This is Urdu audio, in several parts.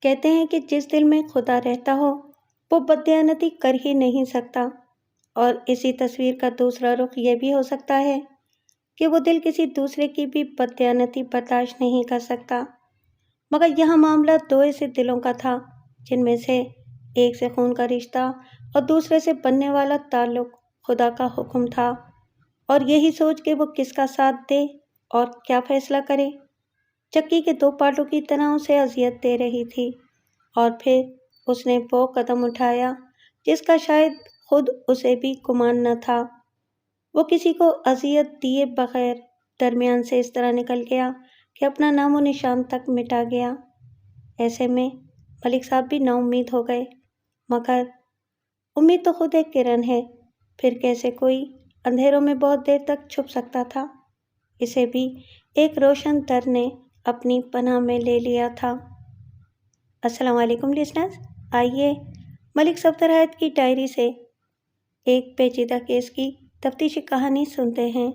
کہتے ہیں کہ جس دل میں خدا رہتا ہو وہ بددیانتی کر ہی نہیں سکتا، اور اسی تصویر کا دوسرا رخ یہ بھی ہو سکتا ہے کہ وہ دل کسی دوسرے کی بھی بددیانتی برداشت نہیں کر سکتا۔ مگر یہاں معاملہ دو ایسے دلوں کا تھا جن میں سے ایک سے خون کا رشتہ اور دوسرے سے بننے والا تعلق خدا کا حکم تھا، اور یہی سوچ کے وہ کس کا ساتھ دے اور کیا فیصلہ کرے، چکی کے دو پارٹوں کی طرح اسے اذیت دے رہی تھی۔ اور پھر اس نے وہ قدم اٹھایا جس کا شاید خود اسے بھی گمان نہ تھا۔ وہ کسی کو اذیت دیے بغیر درمیان سے اس طرح نکل گیا کہ اپنا نام و نشان تک مٹا گیا۔ ایسے میں ملک صاحب بھی نا امید ہو گئے، مگر امید تو خود ایک کرن ہے، پھر کیسے کوئی اندھیروں میں بہت دیر تک چھپ سکتا تھا؟ اسے بھی ایک روشن در نے اپنی پناہ میں لے لیا تھا۔ السلام علیکم لسنرز، آئیے ملک صفدر حیات کی ڈائری سے ایک پیچیدہ کیس کی تفتیشی کہانی سنتے ہیں۔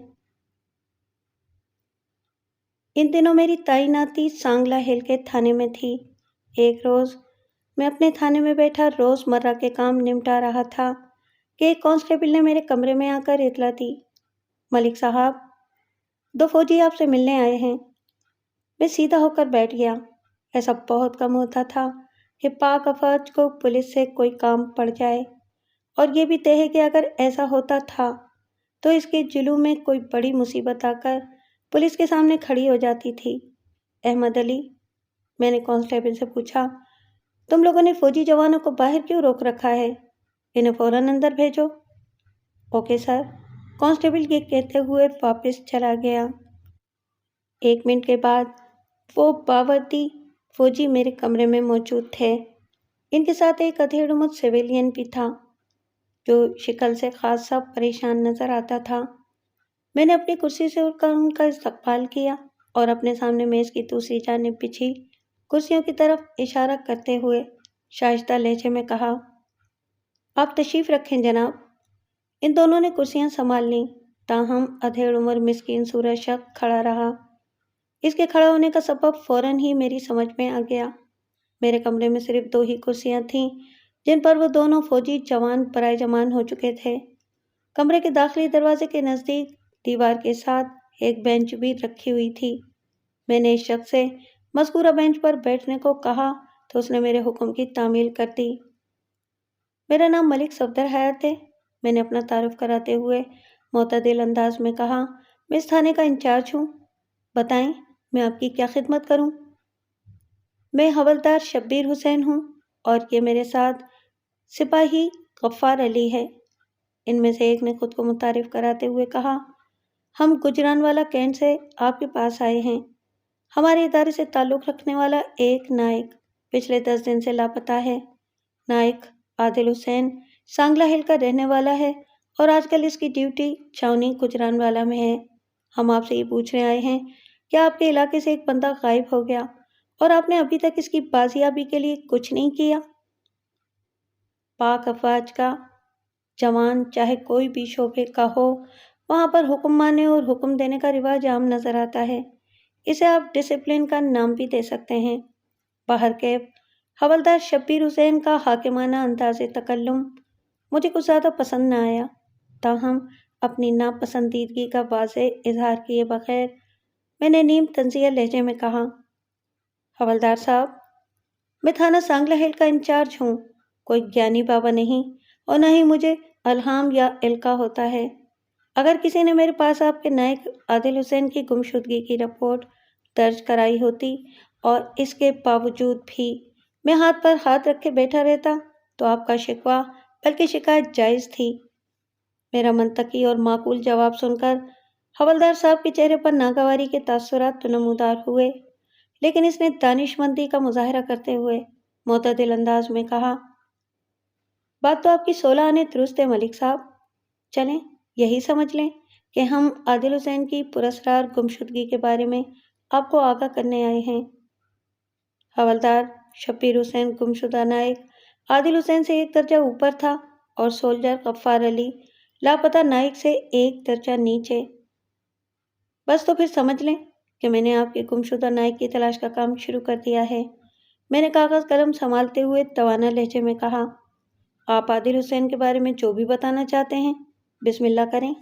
ان دنوں میری تعیناتی سانگلا ہل کے تھانے میں تھی۔ ایک روز میں اپنے تھانے میں بیٹھا روز مرہ کے کام نمٹا رہا تھا کہ ایک کانسٹیبل نے میرے کمرے میں آ کر اطلاع دی، ملک صاحب، دو فوجی آپ سے ملنے آئے ہیں۔ میں سیدھا ہو کر بیٹھ گیا۔ ایسا بہت کم ہوتا تھا کہ پاک افواج کو پولیس سے کوئی کام پڑ جائے، اور یہ بھی طے ہے کہ اگر ایسا ہوتا تھا تو اس کے جلو میں کوئی بڑی مصیبت آ کر پولیس کے سامنے کھڑی ہو جاتی تھی۔ احمد علی، میں نے کانسٹیبل سے پوچھا، تم لوگوں نے فوجی جوانوں کو باہر کیوں روک رکھا ہے؟ انہیں فوراً اندر بھیجو۔ اوکے سر، کانسٹیبل یہ کہتے ہوئے واپس چلا گیا۔ 1 منٹ کے بعد وہ باوردی فوجی میرے کمرے میں موجود تھے۔ ان کے ساتھ ایک ادھیڑ عمر سویلین بھی تھا جو شکل سے خاصا پریشان نظر آتا تھا۔ میں نے اپنی کرسی سے اٹھ کر ان کا استقبال کیا اور اپنے سامنے میز کی دوسری جانب بچھی کرسیوں کی طرف اشارہ کرتے ہوئے شائستہ لہجے میں کہا، آپ تشریف رکھیں جناب۔ ان دونوں نے کرسیاں سنبھال لیں، تاہم ادھیڑ عمر مسکین صورت شخص کھڑا رہا۔ اس کے کھڑا ہونے کا سبب فوراً ہی میری سمجھ میں آ گیا۔ میرے کمرے میں صرف 2 ہی کرسیاں تھیں جن پر وہ دونوں فوجی جوان برائے جمان ہو چکے تھے۔ کمرے کے داخلی دروازے کے نزدیک دیوار کے ساتھ ایک بینچ بھی رکھی ہوئی تھی۔ میں نے اس شخص سے مذکورہ بینچ پر بیٹھنے کو کہا تو اس نے میرے حکم کی تعمیل کر دی۔ میرا نام ملک صفدر حیات ہے، میں نے اپنا تعارف کراتے ہوئے معتدل انداز میں کہا۔ میں اس تھانے کا انچارج ہوں، بتائیں میں آپ کی کیا خدمت کروں؟ میں حوالدار شبیر حسین ہوں اور یہ میرے ساتھ سپاہی غفار علی ہے۔ ان میں سے ایک نے خود کو متعارف کراتے ہوئے کہا، ہم گجرانوالہ کینٹ سے آپ کے پاس آئے ہیں۔ ہمارے ادارے سے تعلق رکھنے والا ایک نائک پچھلے 10 دن سے لاپتہ ہے۔ نائک عادل حسین سانگلا ہل کا رہنے والا ہے اور آج کل اس کی ڈیوٹی چھاونی گجرانوالہ میں ہے۔ ہم آپ سے یہ پوچھنے آئے ہیں کہ آپ کے علاقے سے ایک بندہ غائب ہو گیا اور آپ نے ابھی تک اس کی بازیابی کے لیے کچھ نہیں کیا۔ پاک افواج کا جوان چاہے کوئی بھی شعبے کا ہو، وہاں پر حکم ماننے اور حکم دینے کا رواج عام نظر آتا ہے۔ اسے آپ ڈسپلن کا نام بھی دے سکتے ہیں۔ بہرکیف حوالدار شبیر حسین کا حاکمانہ انداز تکلم مجھے کچھ زیادہ پسند نہ آیا، تاہم اپنی ناپسندیدگی کا واضح اظہار کیے بغیر میں نے نیم تنزیہ لہجے میں کہا، حوالدار صاحب، میں تھانہ سانگلا ہل کا انچارج ہوں، کوئی گیانی بابا نہیں، اور نہ ہی مجھے الہام یا القاء ہوتا ہے۔ اگر کسی نے میرے پاس آپ کے نائک عادل حسین کی گمشدگی کی رپورٹ درج کرائی ہوتی اور اس کے باوجود بھی میں ہاتھ پر ہاتھ رکھ کے بیٹھا رہتا تو آپ کا شکوہ بلکہ شکایت جائز تھی۔ میرا منطقی اور معقول جواب سن کر حوالدار صاحب کے چہرے پر ناگواری کے تاثرات تو نمودار ہوئے، لیکن اس نے دانش مندی کا مظاہرہ کرتے ہوئے معتدل انداز میں کہا، بات تو آپ کی 16 آنے درست ہے ملک صاحب، چلیں یہی سمجھ لیں کہ ہم عادل حسین کی پراسرار گمشدگی کے بارے میں آپ کو آگاہ کرنے آئے ہیں۔ حوالدار شبیر حسین گمشدہ نائک عادل حسین سے 1 درجہ اوپر تھا اور سولجر غفار علی لاپتہ نائک سے 1 درجہ نیچے۔ بس تو پھر سمجھ لیں کہ میں نے آپ کے گمشدہ نائک کی تلاش کا کام شروع کر دیا ہے۔ میں نے کاغذ قلم سنبھالتے ہوئے توانا لہجے میں کہا۔ آپ عادل حسین کے بارے میں جو بھی بتانا چاہتے ہیں بسم اللہ کریں،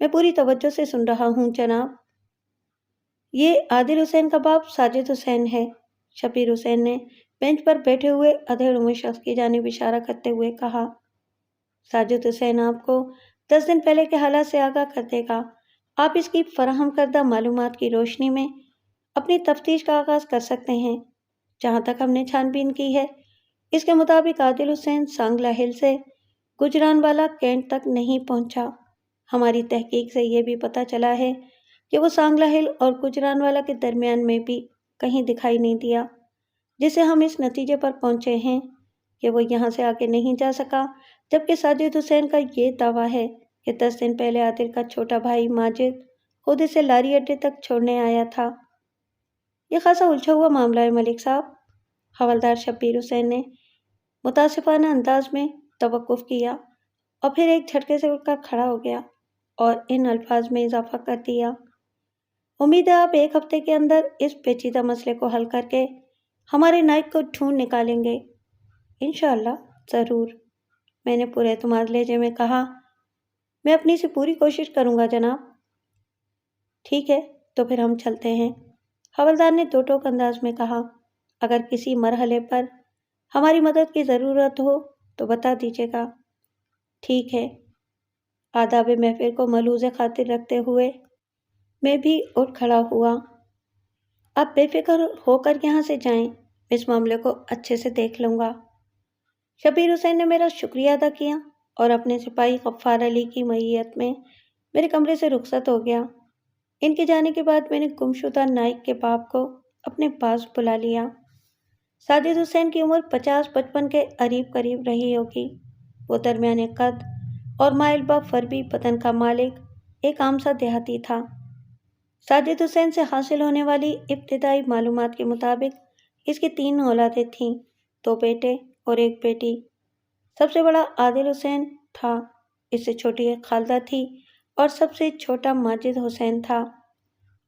میں پوری توجہ سے سن رہا ہوں جناب۔ یہ عادل حسین کا باپ ساجد حسین ہے، شبیر حسین نے بینچ پر بیٹھے ہوئے ادھیڑ عمر شخص کی جانب اشارہ کرتے ہوئے کہا۔ ساجد حسین آپ کو 10 دن پہلے کے حالات سے آگاہ کر دے گا۔ آپ اس کی فراہم کردہ معلومات کی روشنی میں اپنی تفتیش کا آغاز کر سکتے ہیں۔ جہاں تک ہم نے چھان بین کی ہے، اس کے مطابق عادل حسین سانگلہ ہل سے گجرانوالہ کینٹ تک نہیں پہنچا۔ ہماری تحقیق سے یہ بھی پتہ چلا ہے کہ وہ سانگلہ ہل اور گجرانوالہ کے درمیان میں بھی کہیں دکھائی نہیں دیا، جس سے ہم اس نتیجے پر پہنچے ہیں کہ وہ یہاں سے آگے نہیں جا سکا، جبکہ ساجد حسین کا یہ دعویٰ ہے کہ 10 دن پہلے عادل کا چھوٹا بھائی ماجد خود اسے لاری اڈے تک چھوڑنے آیا تھا۔ یہ خاصا الجھا ہوا معاملہ ہے ملک صاحب، حوالدار شبیر حسین نے متاسفانہ انداز میں توقف کیا اور پھر ایک جھٹکے سے اٹھ کر کھڑا ہو گیا اور ان الفاظ میں اضافہ کر دیا۔ امید ہے آپ 1 ہفتے کے اندر اس پیچیدہ مسئلے کو حل کر کے ہمارے نائک کو ڈھونڈ نکالیں گے۔ انشاءاللہ ضرور، میں نے پورے اعتماد لہجے میں کہا۔ میں اپنی سے پوری کوشش کروں گا جناب۔ ٹھیک ہے تو پھر ہم چلتے ہیں، حوالدار نے دو ٹوک انداز میں کہا۔ اگر کسی مرحلے پر ہماری مدد کی ضرورت ہو تو بتا دیجیے گا۔ ٹھیک ہے۔ آداب محفل کو ملحوظ خاطر رکھتے ہوئے میں بھی اٹھ کھڑا ہوا۔ آپ بے فکر ہو کر یہاں سے جائیں، اس معاملے کو اچھے سے دیکھ لوں گا۔ شبیر حسین نے میرا شکریہ ادا کیا اور اپنے سپاہی غفار علی کی معیت میں میرے کمرے سے رخصت ہو گیا۔ ان کے جانے کے بعد میں نے گمشدہ نائک کے باپ کو اپنے پاس بلا لیا۔ ساجد حسین کی عمر 50-55 کے قریب رہی ہوگی۔ وہ درمیانے قد اور مائل بہ فربی بدن کا مالک ایک عام سا دیہاتی تھا۔ ساجد حسین سے حاصل ہونے والی ابتدائی معلومات کے مطابق اس کی 3 اولادیں تھیں، 2 بیٹے اور 1 بیٹی۔ سب سے بڑا عادل حسین تھا، اس سے چھوٹی ایک خالدہ تھی اور سب سے چھوٹا ماجد حسین تھا۔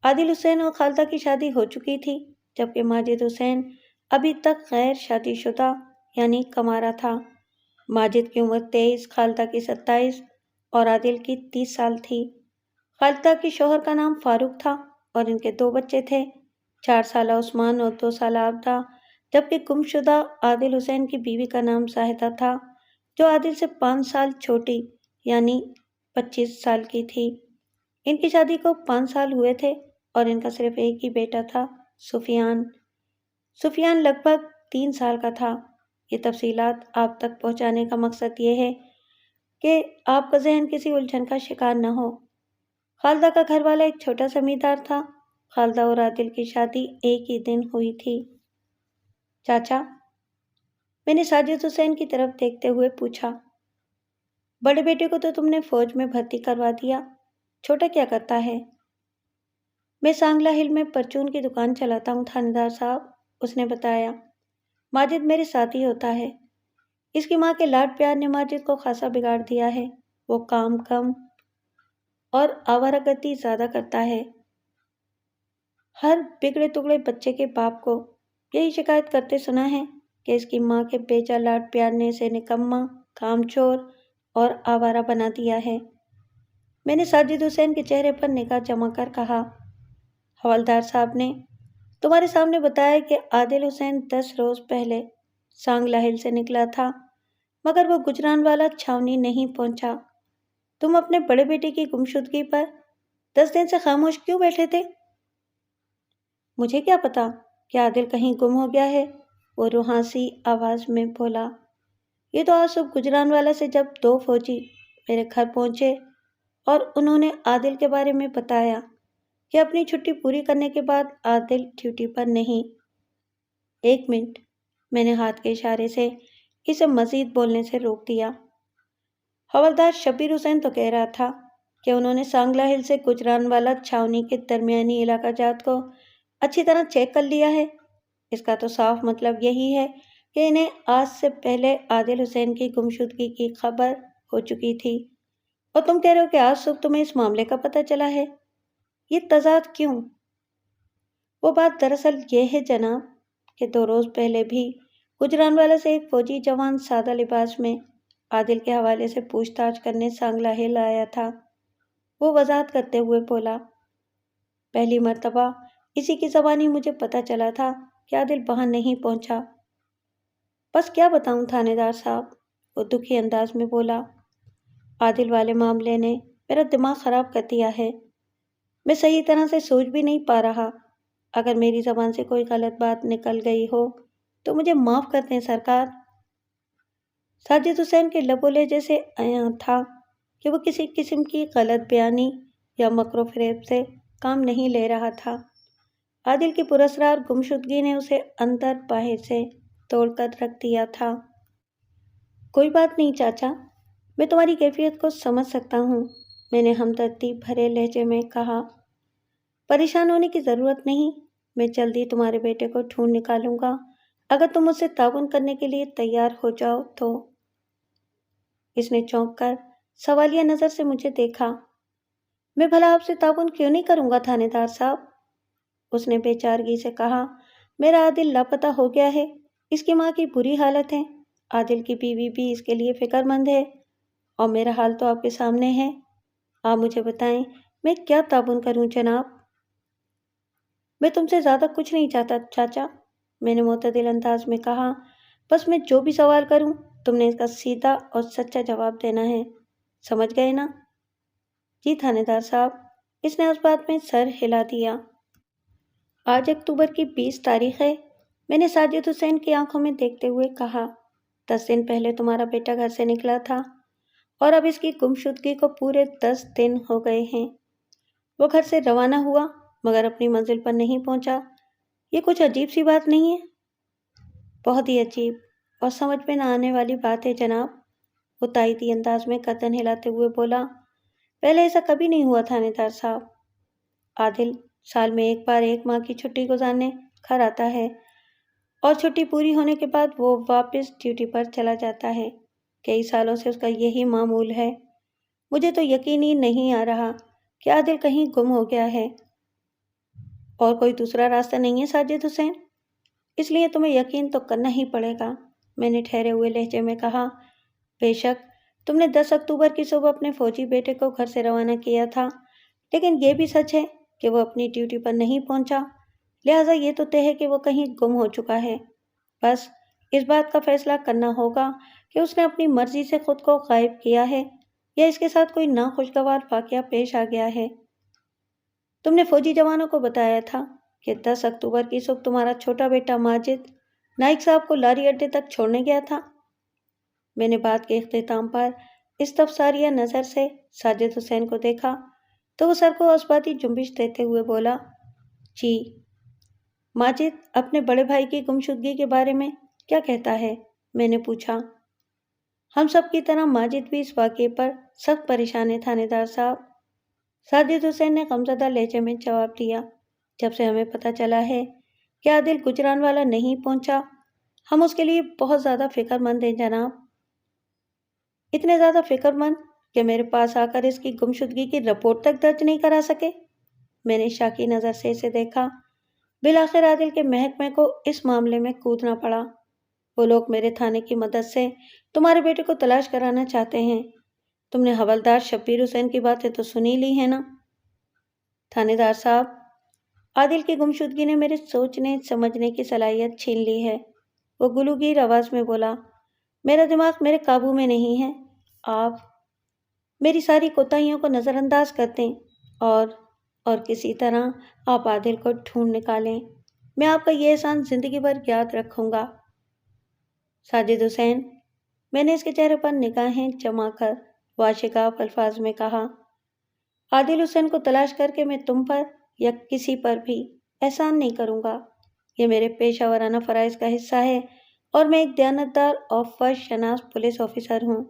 عادل حسین اور خالدہ کی شادی ہو چکی تھی، جبکہ ماجد حسین ابھی تک غیر شادی شدہ یعنی کنوارا تھا۔ ماجد کی عمر 23، خالدہ کی 27 اور عادل کی 30 سال تھی۔ خالدہ کے شوہر کا نام فاروق تھا اور ان کے 2 بچے تھے، 4 سالہ عثمان اور 2 سالہ عابدہ، جبکہ گمشدہ عادل حسین کی بیوی کا نام زاہدہ تھا، جو عادل سے 5 سال چھوٹی یعنی 25 سال کی تھی۔ ان کی شادی کو 5 سال ہوئے تھے اور ان کا صرف ایک ہی بیٹا تھا، سفیان۔ سفیان لگ بھگ 3 سال کا تھا۔ یہ تفصیلات آپ تک پہنچانے کا مقصد یہ ہے کہ آپ کا ذہن کسی الجھن کا شکار نہ ہو۔ خالدہ کا گھر والا ایک چھوٹا زمیندار تھا۔ خالدہ اور عادل کی شادی ایک ہی دن ہوئی تھی۔ چاچا، میں نے ساجد حسین کی طرف دیکھتے ہوئے پوچھا، بڑے بیٹے کو تو تم نے فوج میں بھرتی کروا دیا، چھوٹا کیا کرتا ہے؟ میں سانگلہ ہل میں پرچون کی دکان چلاتا ہوں تھانے دار صاحب، اس نے بتایا۔ ماجد میرے ساتھ ہی ہوتا ہے۔ اس کی ماں کے لاڈ پیار نے ماجد کو خاصا بگاڑ دیا ہے، وہ کام کم اور آوارہ گردی زیادہ کرتا ہے۔ ہر بگڑے تگڑے بچے کے باپ کو یہی شکایت کرتے سنا ہے کہ اس کی ماں کے بیجا لاڈ پیار نے اسے نکما، کام چور اور آوارہ بنا دیا ہے۔ میں نے ساجد حسین کے چہرے پر نگاہ جما کر کہا، حوالدار صاحب نے تمہارے سامنے بتایا کہ عادل حسین 10 روز پہلے سانگلہ ہل سے نکلا تھا، مگر وہ گجرانوالہ چھاونی نہیں پہنچا۔ تم اپنے بڑے بیٹے کی گمشدگی پر 10 دن سے خاموش کیوں بیٹھے تھے؟ مجھے کیا پتا کہ عادل کہیں گم ہو گیا ہے، وہ روحانسی آواز میں بولا۔ یہ تو آج صبح گجرانوالہ سے جب 2 فوجی میرے گھر پہنچے اور انہوں نے عادل کے بارے میں بتایا کہ اپنی چھٹی پوری کرنے کے بعد عادل ڈیوٹی پر نہیں۔ 1 منٹ، میں نے ہاتھ کے اشارے سے اسے مزید بولنے سے روک دیا۔ حوالدار شبیر حسین تو کہہ رہا تھا کہ انہوں نے سانگلہ ہل سے گجرانوالہ چھاونی کے درمیانی علاقہ جات کو اچھی طرح چیک کر لیا ہے۔ اس کا تو صاف مطلب یہی ہے کہ انہیں آج سے پہلے عادل حسین کی گمشدگی کی خبر ہو چکی تھی، اور تم کہہ رہے ہو کہ آج صبح تمہیں اس معاملے کا پتہ چلا ہے۔ یہ تضاد کیوں؟ وہ بات دراصل یہ ہے جناب کہ 2 روز پہلے بھی گجرانوالہ سے ایک فوجی جوان سادہ لباس میں عادل کے حوالے سے پوچھ تاچھ کرنے سانگلا ہل آیا تھا۔ وہ وضاحت کرتے ہوئے بولا، پہلی مرتبہ اسی کی زبانی مجھے پتہ چلا تھا کہ عادل وہاں نہیں پہنچا۔ بس کیا بتاؤں تھانے دار صاحب، وہ دکھی انداز میں بولا، عادل والے معاملے نے میرا دماغ خراب کر دیا ہے۔ میں صحیح طرح سے سوچ بھی نہیں پا رہا۔ اگر میری زبان سے کوئی غلط بات نکل گئی ہو تو مجھے معاف کر دیں سرکار۔ ساجد حسین کے لب و لہجے سے عیاں تھا کہ وہ کسی قسم کی غلط بیانی یا مکر و فریب سے کام نہیں لے رہا تھا۔ عادل کی پراسرار گمشدگی نے اسے اندر باہر سے توڑ کر رکھ دیا تھا۔ کوئی بات نہیں چاچا، میں تمہاری کیفیت کو سمجھ سکتا ہوں، میں نے ہمدردی بھرے لہجے میں کہا۔ پریشان ہونے کی ضرورت نہیں، میں جلدی تمہارے بیٹے کو ڈھونڈ نکالوں گا، اگر تم مجھ سے تعاون کرنے کے لیے تیار ہو جاؤ تو۔ اس نے چونک کر سوالیہ نظر سے مجھے دیکھا۔ میں بھلا آپ سے تعاون کیوں نہیں کروں گا تھانے دار صاحب؟ اس نے بے چارگی سے کہا، میرا عادل لاپتہ ہو گیا ہے، اس کی ماں کی بری حالت ہے، عادل کی بیوی بھی اس کے لیے فکر مند ہے، اور میرا حال تو آپ کے سامنے ہے۔ آپ مجھے بتائیں میں کیا تعاون کروں جناب؟ میں تم سے زیادہ کچھ نہیں چاہتا چاچا، میں نے معتدل انداز میں کہا، بس میں جو بھی سوال کروں تم نے اس کا سیدھا اور سچا جواب دینا ہے، سمجھ گئے نا؟ جی تھانے دار صاحب، اس نے اس بات میں سر ہلا دیا۔ آج اکتوبر کی 20 تاریخ ہے، میں نے ساجد حسین کی آنکھوں میں دیکھتے ہوئے کہا، 10 دن پہلے تمہارا بیٹا گھر سے نکلا تھا اور اب اس کی گمشدگی کو پورے 10 دن ہو گئے ہیں۔ وہ گھر سے روانہ ہوا مگر اپنی منزل پر نہیں پہنچا، یہ کچھ عجیب سی بات نہیں ہے؟ بہت ہی عجیب اور سمجھ میں نہ آنے والی بات ہے جناب، وہ تائیدی انداز میں گردن ہلاتے ہوئے بولا، پہلے ایسا کبھی نہیں ہوا تھانے دار صاحب۔ عادل سال میں ایک بار 1 ماہ کی چھٹی گزارنے گھر آتا ہے اور چھٹی پوری ہونے کے بعد وہ واپس ڈیوٹی پر چلا جاتا ہے۔ کئی سالوں سے اس کا یہی معمول ہے۔ مجھے تو یقین ہی نہیں آ رہا کہ عادل کہیں گم ہو گیا ہے۔ اور کوئی دوسرا راستہ نہیں ہے ساجد حسین؟ اس لیے تمہیں یقین تو کرنا ہی پڑے گا، میں نے ٹھہرے ہوئے لہجے میں کہا۔ بے شک تم نے 10 اکتوبر کی صبح اپنے فوجی بیٹے کو گھر سے روانہ کیا تھا، لیکن یہ بھی سچ ہے کہ وہ اپنی ڈیوٹی پر نہیں پہنچا، لہٰذا یہ تو طے ہے کہ وہ کہیں گم ہو چکا ہے۔ بس اس بات کا فیصلہ کرنا ہوگا کہ اس نے اپنی مرضی سے خود کو غائب کیا ہے یا اس کے ساتھ کوئی ناخوشگوار واقعہ پیش آ گیا ہے۔ تم نے فوجی جوانوں کو بتایا تھا کہ 10 اکتوبر کی صبح تمہارا چھوٹا بیٹا ماجد نائک صاحب کو لاری اڈے تک چھوڑنے گیا تھا؟ میں نے بات کے اختتام پر استفساریہ نظر سے ساجد حسین کو دیکھا تو وہ سر کو مثباتی جنبش دیتے ہوئے بولا، جی۔ ماجد اپنے بڑے بھائی کی گمشدگی کے بارے میں کیا کہتا ہے؟ میں نے پوچھا۔ ہم سب کی طرح ماجد بھی اس واقعے پر سخت پریشان ہے تھانے دار صاحب، ساجد حسین نے غمزدہ لہجے میں جواب دیا۔ جب سے ہمیں پتہ چلا ہے کہ عادل گجرانوالہ نہیں پہنچا، ہم اس کے لیے بہت زیادہ فکر مند ہیں جناب، اتنے زیادہ فکر مند کہ میرے پاس آ کر اس کی گمشدگی کی رپورٹ تک درج نہیں کرا سکے۔ میں نے شاکی نظر سے اسے دیکھا۔ بالآخر عادل کے محکمے کو اس معاملے میں کودنا پڑا۔ وہ لوگ میرے تھانے کی مدد سے تمہارے بیٹے کو تلاش کرانا چاہتے ہیں۔ تم نے حوالدار شبیر حسین کی باتیں تو سنی لی ہیں نا؟ تھانے دار صاحب، عادل کی گمشدگی نے میرے سوچنے سمجھنے کی صلاحیت چھین لی ہے، وہ گلوگیر آواز میں بولا۔ میرا دماغ میرے قابو میں نہیں ہے۔ آپ میری ساری کوتاہیوں کو نظر انداز کر دیں اور کسی طرح آپ عادل کو ڈھونڈ نکالیں، میں آپ کا یہ احسان زندگی بھر یاد رکھوں گا۔ ساجد حسین، میں نے اس کے چہرے پر نگاہیں جما کر واشگاف الفاظ میں کہا، عادل حسین کو تلاش کر کے میں تم پر یا کسی پر بھی احسان نہیں کروں گا، یہ میرے پیشہ ورانہ فرائض کا حصہ ہے اور میں ایک دیانتدار اور فرض شناس پولیس آفیسر ہوں۔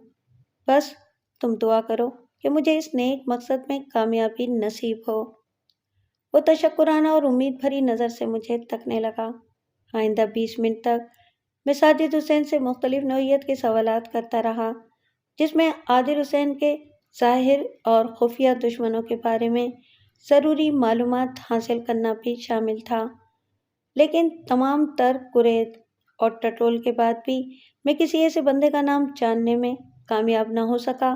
بس تم دعا کرو کہ مجھے اس نیک مقصد میں کامیابی نصیب ہو۔ وہ تشکرانہ اور امید بھری نظر سے مجھے تکنے لگا۔ آئندہ 20 منٹ تک میں ساجد حسین سے مختلف نوعیت کے سوالات کرتا رہا، جس میں عادل حسین کے ظاہر اور خفیہ دشمنوں کے بارے میں ضروری معلومات حاصل کرنا بھی شامل تھا۔ لیکن تمام تر قریب اور ٹٹول کے بعد بھی میں کسی ایسے بندے کا نام جاننے میں کامیاب نہ ہو سکا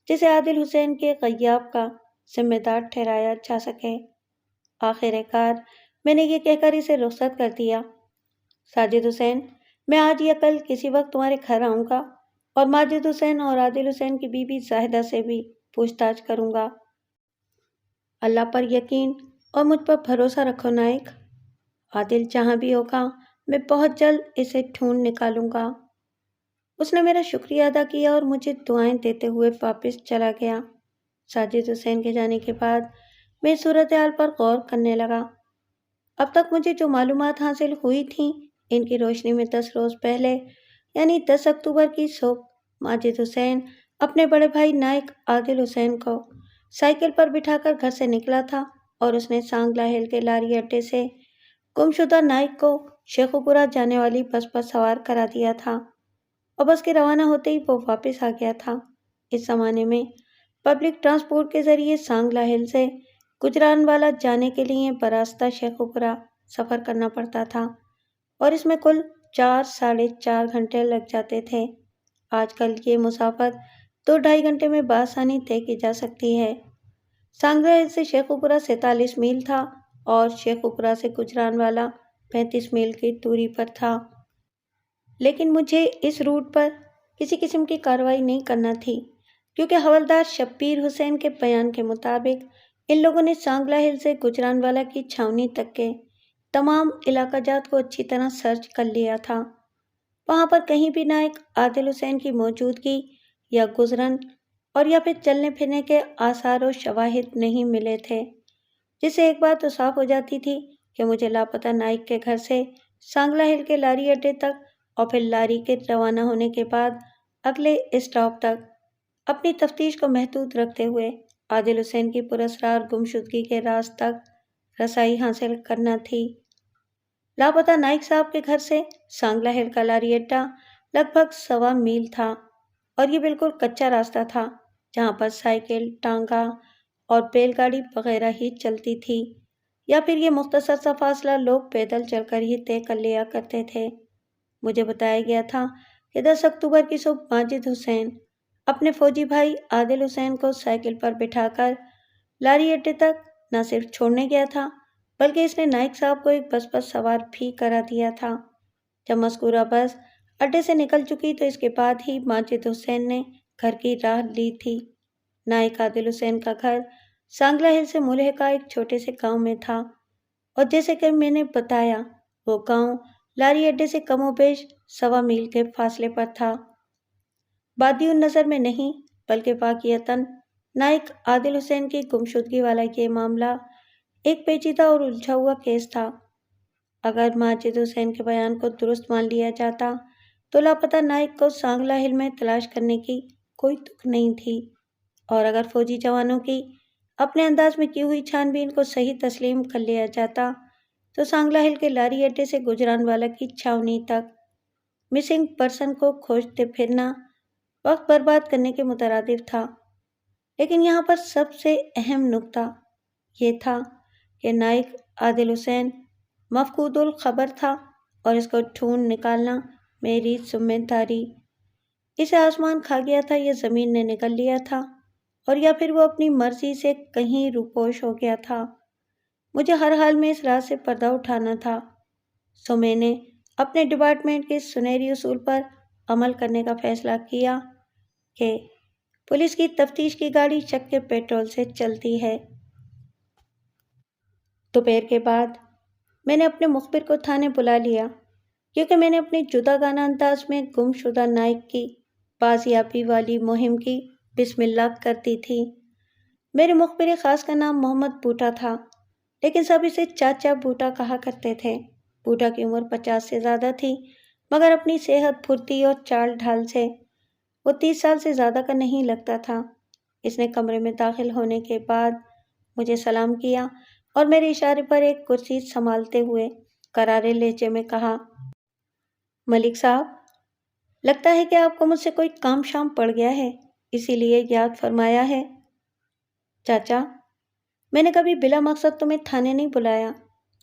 جسے عادل حسین کے غیاب کا ذمہ دار ٹھہرایا جا سکے۔ آخر کار میں نے یہ کہہ کر اسے رخصت کر دیا۔ ساجد حسین، میں آج یا کل کسی وقت تمہارے گھر آؤں گا اور ماجد حسین اور عادل حسین کی بیوی زاہدہ سے بھی پوچھ تاچھ کروں گا۔ اللہ پر یقین اور مجھ پر بھروسہ رکھو نائک۔ عادل جہاں بھی ہوگا میں بہت جلد اسے ڈھونڈ نکالوں گا۔ اس نے میرا شکریہ ادا کیا اور مجھے دعائیں دیتے ہوئے واپس چلا گیا۔ ساجد حسین کے جانے کے بعد میں صورتحال پر غور کرنے لگا۔ اب تک مجھے جو معلومات حاصل ہوئی تھیں ان کی روشنی میں 10 روز پہلے یعنی 10 اکتوبر کی صبح ماجد حسین اپنے بڑے بھائی نائک عادل حسین کو سائیکل پر بٹھا کر گھر سے نکلا تھا اور اس نے سانگلہ ہل کے لاری اڈے سے گمشدہ نائک کو شیخوپورہ جانے والی بس پر سوار کرا دیا تھا اور بس کے روانہ ہوتے ہی وہ واپس آ گیا تھا۔ اس زمانے میں پبلک ٹرانسپورٹ کے ذریعے سانگلہ ہل سے گجرانوالہ جانے کے لیے براستہ شیخوپورہ سفر کرنا پڑتا تھا اور اس میں کل 4-4.5 گھنٹے لگ جاتے تھے۔ آج کل یہ مسافت 2-2.5 گھنٹے میں بآسانی طے کی جا سکتی ہے۔ سانگلہ ہل سے شیخوپورہ 47 میل تھا اور شیخوپورہ سے گجرانوالہ 35 میل کی دوری پر تھا۔ لیکن مجھے اس روٹ پر کسی قسم کی کارروائی نہیں کرنا تھی کیونکہ حوالدار شبیر حسین کے بیان کے مطابق ان لوگوں نے سانگلہ ہل سے گجرانوالہ کی چھاؤنی تک کے تمام علاقہ جات کو اچھی طرح سرچ کر لیا تھا۔ وہاں پر کہیں بھی نائک عادل حسین کی موجودگی یا گزرن اور یا پھر چلنے پھرنے کے آثار و شواہد نہیں ملے تھے، جس سے ایک بات تو صاف ہو جاتی تھی کہ مجھے لاپتہ نائک کے گھر سے سانگلہ ہل کے لاری اڈے تک اور پھر لاری کے روانہ ہونے کے بعد اگلے اسٹاپ تک اپنی تفتیش کو محدود رکھتے ہوئے عادل حسین کی پراسرار گمشدگی کے راز تک رسائی حاصل کرنا تھی۔ لاپتہ نائک صاحب کے گھر سے سانگلہ ہل کا لاری اڈا لگ بھگ 1.25 میل تھا اور یہ بالکل کچا راستہ تھا جہاں پر سائیکل، ٹانگا اور بیل گاڑی وغیرہ ہی چلتی تھی یا پھر یہ مختصر سا فاصلہ لوگ پیدل چل کر ہی طے کر لیا کرتے تھے۔ مجھے بتایا گیا تھا کہ 10 اکتوبر کی صبح ماجد حسین اپنے فوجی بھائی عادل حسین کو سائیکل پر بٹھا کر لاری اڈے تک نہ صرف چھوڑنے گیا تھا بلکہ اس نے نائک صاحب کو ایک بس پر سوار بھی کرا دیا تھا۔ جب مذکورہ بس اڈے سے نکل چکی تو اس کے بعد ہی ماجد حسین نے گھر کی راہ لی تھی۔ نائک عادل حسین کا گھر سانگلہ ہل سے ملحقہ ایک چھوٹے سے گاؤں میں تھا اور جیسے کہ میں نے بتایا وہ گاؤں لاری اڈے سے کم و بیش 1.25 میل کے فاصلے پر تھا۔ بادی النظر میں نہیں بلکہ واقعتاً نائک عادل حسین کی گمشدگی والا یہ معاملہ ایک پیچیدہ اور الجھا ہوا کیس تھا۔ اگر ماجد حسین کے بیان کو درست مان لیا جاتا تو لاپتہ نائک کو سانگلہ ہل میں تلاش کرنے کی کوئی تک نہیں تھی، اور اگر فوجی جوانوں کی اپنے انداز میں کی ہوئی چھان بین کو صحیح تسلیم کر لیا جاتا تو سانگلہ ہل کے لاری اڈے سے گجرانوالہ کی چھاؤنی تک مسنگ پرسن کو کھوجتے پھرنا وقت برباد کرنے کے مترادف تھا۔ لیکن یہاں پر سب سے اہم نکتہ یہ تھا کہ نائک عادل حسین مفقود الخبر تھا اور اس کو ڈھونڈ نکالنا میری ذمہ داری۔ اسے آسمان کھا گیا تھا یا زمین نے نگل لیا تھا اور یا پھر وہ اپنی مرضی سے کہیں روپوش ہو گیا تھا۔ مجھے ہر حال میں اس راز سے پردہ اٹھانا تھا، سو میں نے اپنے ڈپارٹمنٹ کے سنہری اصول پر عمل کرنے کا فیصلہ کیا کہ پولیس کی تفتیش کی گاڑی شک کے پیٹرول سے چلتی ہے۔ دوپہر کے بعد میں نے اپنے مخبر کو تھانے بلا لیا کیونکہ میں نے اپنے جداگانہ انداز میں گم شدہ نائک کی بازیابی والی مہم کی بسم اللہ کر دی تھی۔ میرے مخبر خاص کا نام محمد بوٹا تھا، لیکن سب اسے چاچا بوٹا کہا کرتے تھے۔ بوٹا کی عمر 50 سے زیادہ تھی، مگر اپنی صحت، پھرتی اور چال ڈھال سے وہ 30 سال سے زیادہ کا نہیں لگتا تھا۔ اس نے کمرے میں داخل ہونے کے بعد مجھے سلام کیا اور میرے اشارے پر ایک کرسی سنبھالتے ہوئے کرارے لہجے میں کہا، ملک صاحب، لگتا ہے کہ آپ کو مجھ سے کوئی کام شام پڑ گیا ہے، اسی لیے یاد فرمایا ہے۔ چاچا، میں نے کبھی بلا مقصد تمہیں تھانے نہیں بلایا،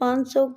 500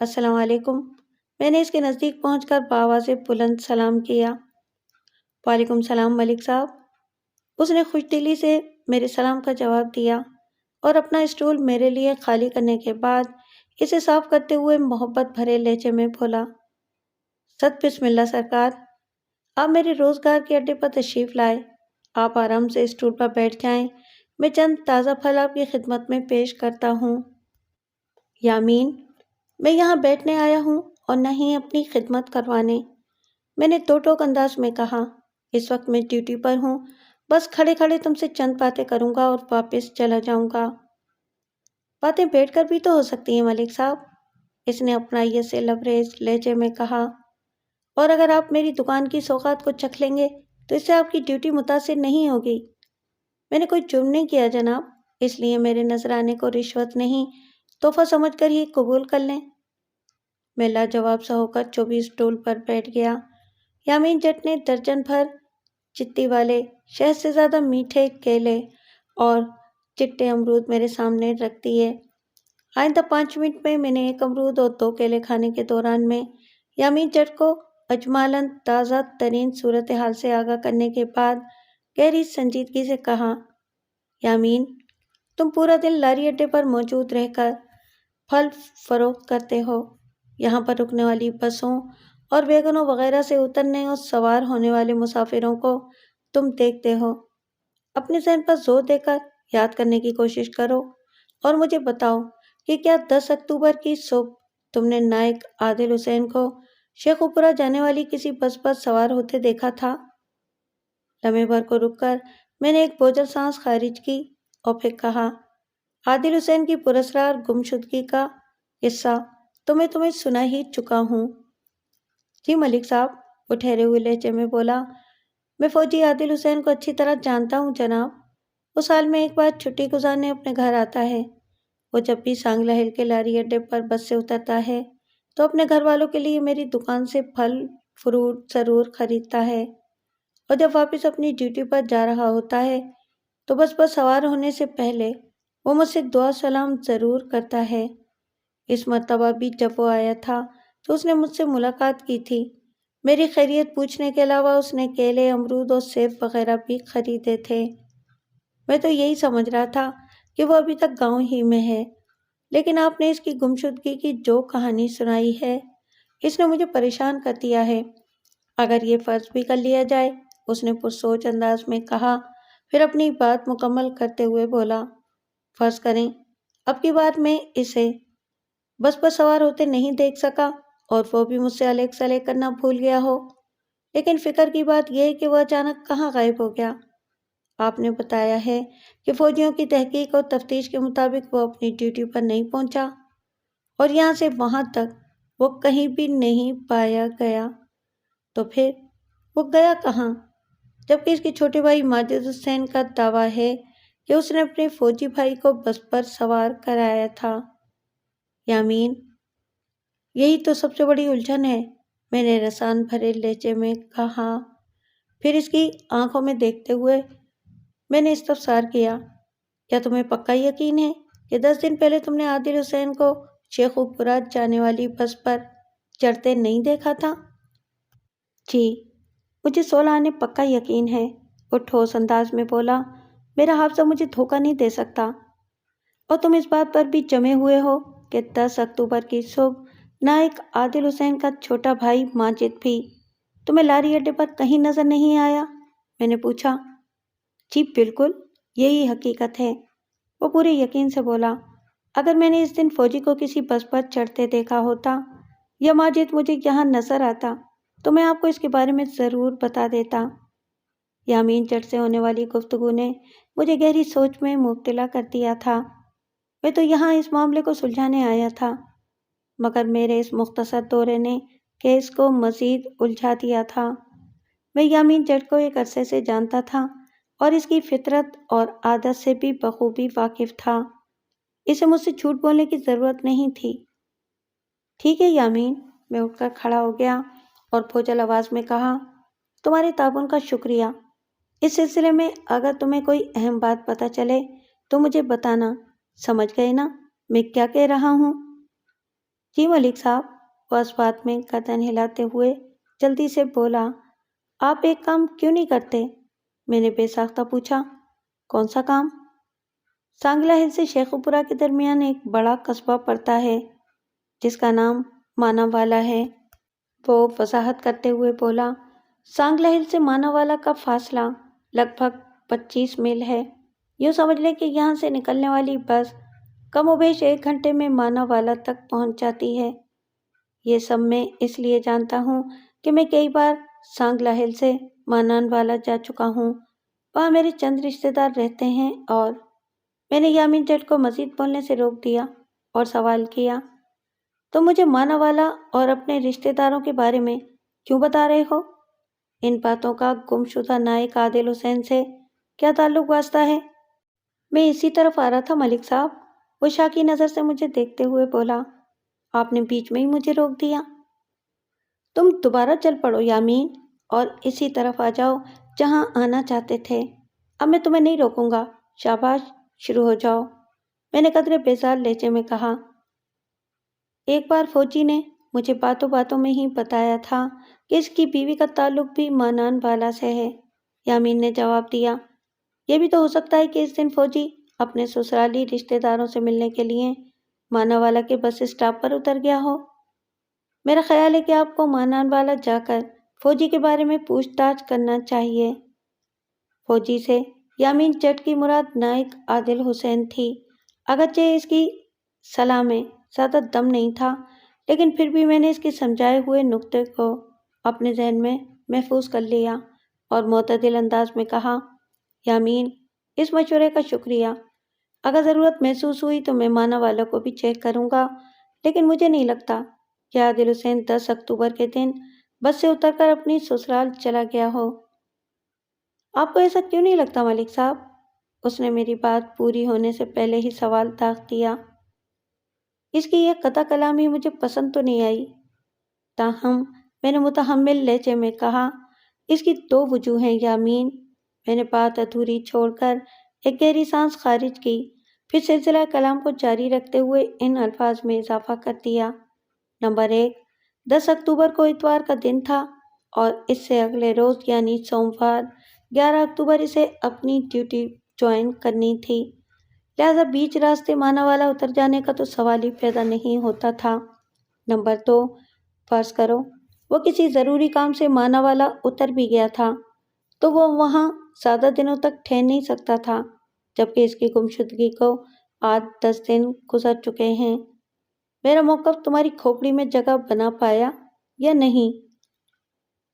السلام علیکم۔ میں نے اس کے نزدیک پہنچ کر بآواز بلند سلام کیا۔ وعلیکم السلام ملک صاحب۔ اس نے خوش دلی سے میرے سلام کا جواب دیا اور اپنا اسٹول میرے لیے خالی کرنے کے بعد اسے صاف کرتے ہوئے محبت بھرے لہجے میں بولا، ست بسم اللہ سرکار، آپ میرے روزگار کے اڈے پر تشریف لائے۔ آپ آرام سے اسٹول پر بیٹھ جائیں، میں چند تازہ پھل آپ کی خدمت میں پیش کرتا ہوں۔ یامین، میں یہاں بیٹھنے آیا ہوں اور نہ ہی اپنی خدمت کروانے، میں نے دو ٹوک انداز میں کہا۔ اس وقت میں ڈیوٹی پر ہوں، بس کھڑے کھڑے تم سے چند باتیں کروں گا اور واپس چلا جاؤں گا۔ باتیں بیٹھ کر بھی تو ہو سکتی ہیں ملک صاحب، اس نے اپنا سے لبریز لہجے میں کہا، اور اگر آپ میری دکان کی سوغات کو چکھ لیں گے تو اس سے آپ کی ڈیوٹی متاثر نہیں ہوگی۔ میں نے کوئی جرم نہیں کیا جناب، اس لیے میرے نذرانے کو رشوت نہیں، تحفہ سمجھ کر ہی قبول کر لیں۔ میں لاجواب سا ہو کر چوبی اسٹول پر بیٹھ گیا۔ یامین جٹ نے درجن بھر چتی والے شہد سے زیادہ میٹھے کیلے اور چٹے امرود میرے سامنے رکھ دیے۔ آئندہ 5 منٹ میں نے 1 امرود اور 2 کیلے کھانے کے دوران میں یامین جٹ کو اجمالاً تازہ ترین صورتحال سے آگاہ کرنے کے بعد گہری سنجیدگی سے کہا، یامین، تم پورا دن لاری اڈے پر موجود رہ کر پھل فروخت کرتے ہو، یہاں پر رکنے والی بسوں اور ویگنوں وغیرہ سے اترنے اور سوار ہونے والے مسافروں کو تم دیکھتے ہو۔ اپنے ذہن پر زور دے کر یاد کرنے کی کوشش کرو اور مجھے بتاؤ کہ کیا 10 اکتوبر کی صبح تم نے نائک عادل حسین کو شیخو پورہ جانے والی کسی بس پر سوار ہوتے دیکھا تھا؟ لمحے بھر کو رک کر میں نے ایک بوجھل سانس خارج کی اور پھر کہا، عادل حسین کی پراسرار گمشدگی کا قصہ تو میں تمہیں سنا ہی چکا ہوں۔ جی ملک صاحب، وہ ٹھہرے ہوئے لہجے میں بولا، میں فوجی عادل حسین کو اچھی طرح جانتا ہوں جناب۔ وہ سال میں ایک بار چھٹی گزارنے اپنے گھر آتا ہے۔ وہ جب بھی سانگلہ ہل کے لاری اڈے پر بس سے اترتا ہے تو اپنے گھر والوں کے لیے میری دکان سے پھل فروٹ ضرور خریدتا ہے، اور جب واپس اپنی ڈیوٹی پر جا رہا ہوتا ہے تو بس پر سوار ہونے سے پہلے وہ مجھ سے دعا سلام ضرور کرتا ہے۔ اس مرتبہ بھی جب وہ آیا تھا تو اس نے مجھ سے ملاقات کی تھی۔ میری خیریت پوچھنے کے علاوہ اس نے کیلے، امرود اور سیب وغیرہ بھی خریدے تھے۔ میں تو یہی سمجھ رہا تھا کہ وہ ابھی تک گاؤں ہی میں ہے، لیکن آپ نے اس کی گمشدگی کی جو کہانی سنائی ہے اس نے مجھے پریشان کر دیا ہے۔ اگر یہ فرض بھی کر لیا جائے، اس نے پرسوچ انداز میں کہا، پھر اپنی بات مکمل کرتے ہوئے بولا، فرض کریں اب کی بار میں اسے بس پر سوار ہوتے نہیں دیکھ سکا اور وہ بھی مجھ سے علیگ سلیگ کرنا بھول گیا ہو، لیکن فکر کی بات یہ ہے کہ وہ اچانک کہاں غائب ہو گیا۔ آپ نے بتایا ہے کہ فوجیوں کی تحقیق اور تفتیش کے مطابق وہ اپنی ڈیوٹی پر نہیں پہنچا اور یہاں سے وہاں تک وہ کہیں بھی نہیں پایا گیا، تو پھر وہ گیا کہاں؟ جبکہ اس کے چھوٹے بھائی ماجد حسین کا دعویٰ ہے کہ اس نے اپنے فوجی بھائی کو بس پر سوار کرایا تھا۔ یامین، یہی تو سب سے بڑی الجھن ہے، میں نے رسان بھرے لہجے میں کہا۔ پھر اس کی آنکھوں میں دیکھتے ہوئے میں نے استفسار کیا، کیا تمہیں پکا یقین ہے کہ 10 دن پہلے تم نے عادل حسین کو شیخو پورہ جانے والی بس پر چڑھتے نہیں دیکھا تھا؟ جی، مجھے 16 آنے پکا یقین ہے، وہ ٹھوس انداز میں بولا۔ میرا حافظہ مجھے دھوکہ نہیں دے سکتا، اور تم اس بات پر بھی جمے ہوئے ہو کہ 10 اکتوبر کی صبح نائک عادل حسین کا چھوٹا بھائی ماجد بھی تمہیں لاری اڈے پر کہیں نظر نہیں آیا؟ میں نے پوچھا۔ جی بالکل، یہی حقیقت ہے، وہ پورے یقین سے بولا۔ اگر میں نے اس دن فوجی کو کسی بس پر چڑھتے دیکھا ہوتا یا ماجد مجھے یہاں نظر آتا تو میں آپ کو اس کے بارے میں ضرور بتا دیتا۔ یامین جٹ سے ہونے والی گفتگو نے مجھے گہری سوچ میں مبتلا کر دیا تھا۔ میں تو یہاں اس معاملے کو سلجھانے آیا تھا، مگر میرے اس مختصر دورے نے کیس کو مزید الجھا دیا تھا۔ میں یامین جٹ کو ایک عرصے سے جانتا تھا اور اس کی فطرت اور عادت سے بھی بخوبی واقف تھا۔ اسے مجھ سے جھوٹ بولنے کی ضرورت نہیں تھی۔ ٹھیک ہے یامین، میں اٹھ کر کھڑا ہو گیا اور بھوجل آواز میں کہا، تمہارے تعاون کا شکریہ۔ اس سلسلے میں اگر تمہیں کوئی اہم بات پتہ چلے تو مجھے بتانا، سمجھ گئے نا میں کیا کہہ رہا ہوں؟ جی ملک صاحب، وہ اس بات میں گردن ہلاتے ہوئے جلدی سے بولا، آپ ایک کام کیوں نہیں کرتے؟ میں نے بے ساختہ پوچھا، کون سا کام؟ سانگلہ ہل سے شیخو پورہ کے درمیان ایک بڑا قصبہ پڑتا ہے جس کا نام مانا والا ہے۔ وہ وضاحت کرتے ہوئے بولا، سانگلہ ہل سے مانا والا کا فاصلہ لگ بھگ 25 میل ہے۔ یوں سمجھ لیں کہ یہاں سے نکلنے والی بس کم و بیش 1 گھنٹے میں مانا والا تک پہنچ جاتی ہے۔ یہ سب میں اس لیے جانتا ہوں کہ میں کئی بار سانگلہ ہل سے مانان والا جا چکا ہوں۔ وہاں میرے چند رشتے دار رہتے ہیں اور میں نے یامین جٹ کو مزید بولنے سے روک دیا اور سوال کیا، تم مجھے مانا والا اور اپنے رشتے داروں کے بارے میں کیوں بتا رہے ہو؟ ان باتوں کا گم شدہ نائک عادل حسین سے کیا تعلق واسطہ ہے؟ میں اسی طرف آ رہا تھا ملک صاحب، وہ شاکی نظر سے مجھے دیکھتے ہوئے بولا، آپ نے بیچ میں ہی مجھے روک دیا۔ تم دوبارہ چل پڑو یامین اور اسی طرف آ جاؤ جہاں آنا چاہتے تھے۔ اب میں تمہیں نہیں روکوں گا، شاباش، شروع ہو جاؤ، میں نے قدرے بیزار لہجے میں کہا۔ ایک بار فوجی نے مجھے باتوں باتوں میں ہی بتایا تھا کہ اس کی بیوی کا تعلق بھی مانان والا سے ہے، یامین نے جواب دیا۔ یہ بھی تو ہو سکتا ہے کہ اس دن فوجی اپنے سسرالی رشتے داروں سے ملنے کے لیے مانا والا کے بس اسٹاپ پر اتر گیا ہو۔ میرا خیال ہے کہ آپ کو مانان والا جا کر فوجی کے بارے میں پوچھ تاچھ کرنا چاہیے۔ فوجی سے یامین جٹ کی مراد نائک عادل حسین تھی۔ اگرچہ اس کی صلاح میں زیادہ دم نہیں تھا، لیکن پھر بھی میں نے اس کے سمجھائے ہوئے نقطے کو اپنے ذہن میں محفوظ کر لیا اور معتدل انداز میں کہا، یامین، اس مشورے کا شکریہ۔ اگر ضرورت محسوس ہوئی تو میں مانا والوں کو بھی چیک کروں گا، لیکن مجھے نہیں لگتا کہ عادل حسین 10 اکتوبر کے دن بس سے اتر کر اپنی سسرال چلا گیا ہو۔ آپ کو ایسا کیوں نہیں لگتا ملک صاحب؟ اس نے میری بات پوری ہونے سے پہلے ہی سوال داغ دیا۔ اس کی یہ قطع کلامی مجھے پسند تو نہیں آئی، تاہم میں نے متحمل لہجے میں کہا، اس کی 2 وجوہ ہیں یامین۔ میں نے بات ادھوری چھوڑ کر ایک گہری سانس خارج کی، پھر سلسلہ کلام کو جاری رکھتے ہوئے ان الفاظ میں اضافہ کر دیا۔ نمبر 1، 10 اکتوبر کو اتوار کا دن تھا اور اس سے اگلے روز یعنی سوموار 11 اکتوبر اسے اپنی ڈیوٹی جوائن کرنی تھی، لہذا بیچ راستے مانا والا اتر جانے کا تو سوال ہی پیدا نہیں ہوتا تھا۔ نمبر 2، فرض کرو وہ کسی ضروری کام سے مانا والا اتر بھی گیا تھا تو وہ وہاں زیادہ دنوں تک ٹھہر نہیں سکتا تھا، جبکہ اس کی گمشدگی کو آج 10 دن گزر چکے ہیں۔ میرا موقف تمہاری کھوپڑی میں جگہ بنا پایا یا نہیں؟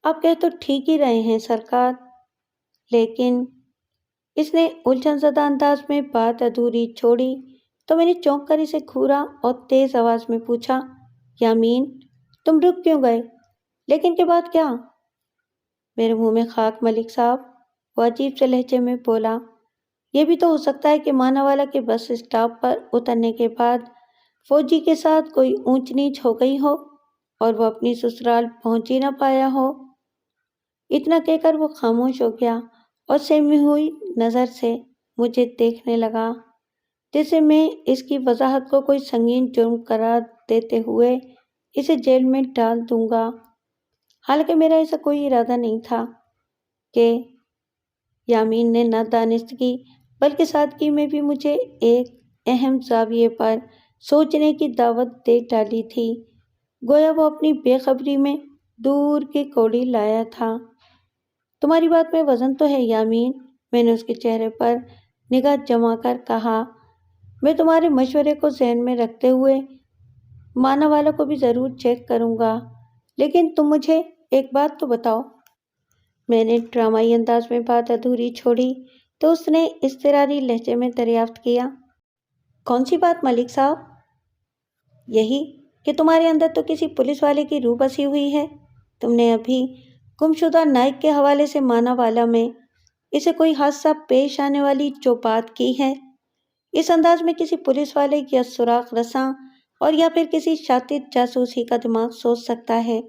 آپ کہہ تو ٹھیک ہی رہے ہیں سرکار، لیکن اس نے الجھن زدہ انداز میں بات ادھوری چھوڑی تو میں نے چونک کر اسے گھورا اور تیز آواز میں پوچھا، یامین، تم رک کیوں گئے؟ لیکن کے بعد کیا؟ میرے منہ میں خاک ملک صاحب، وہ عجیب سے لہجے میں بولا، یہ بھی تو ہو سکتا ہے کہ مانا والا کے بس اسٹاپ پر اترنے کے بعد فوجی کے ساتھ کوئی اونچ نیچ ہو گئی ہو اور وہ اپنی سسرال پہنچ ہی نہ پایا ہو۔ اتنا کہہ کر وہ خاموش ہو گیا اور سہمی ہوئی نظر سے مجھے دیکھنے لگا، جیسے میں اس کی وضاحت کو کوئی سنگین جرم قرار دیتے ہوئے اسے جیل میں ڈال دوں گا۔ حالانکہ میرا ایسا کوئی ارادہ نہیں تھا کہ یامین نے نہ دانستگی بلکہ سادگی میں بھی مجھے ایک اہم زاویے پر سوچنے کی دعوت دے ڈالی تھی، گویا وہ اپنی بے خبری میں دور کی کوڑی لایا تھا۔ تمہاری بات میں وزن تو ہے یامین، میں نے اس کے چہرے پر نگاہ جما کر کہا، میں تمہارے مشورے کو ذہن میں رکھتے ہوئے مانا والا کو بھی ضرور چیک کروں گا، لیکن تم مجھے ایک بات تو بتاؤ۔ میں نے ڈرامائی انداز میں بات ادھوری چھوڑی تو اس نے اضطراری لہجے میں دریافت کیا، کون سی بات ملک صاحب؟ یہی کہ تمہارے اندر تو کسی پولیس والے کی روح بسی ہوئی ہے۔ تم نے ابھی گمشدہ نائک کے حوالے سے مانا والا میں اسے کوئی حادثہ پیش آنے والی جو بات کی ہے، اس انداز میں کسی پولیس والے یا سراغ رساں اور یا پھر کسی شاطر جاسوس ہی کا دماغ سوچ سکتا ہے۔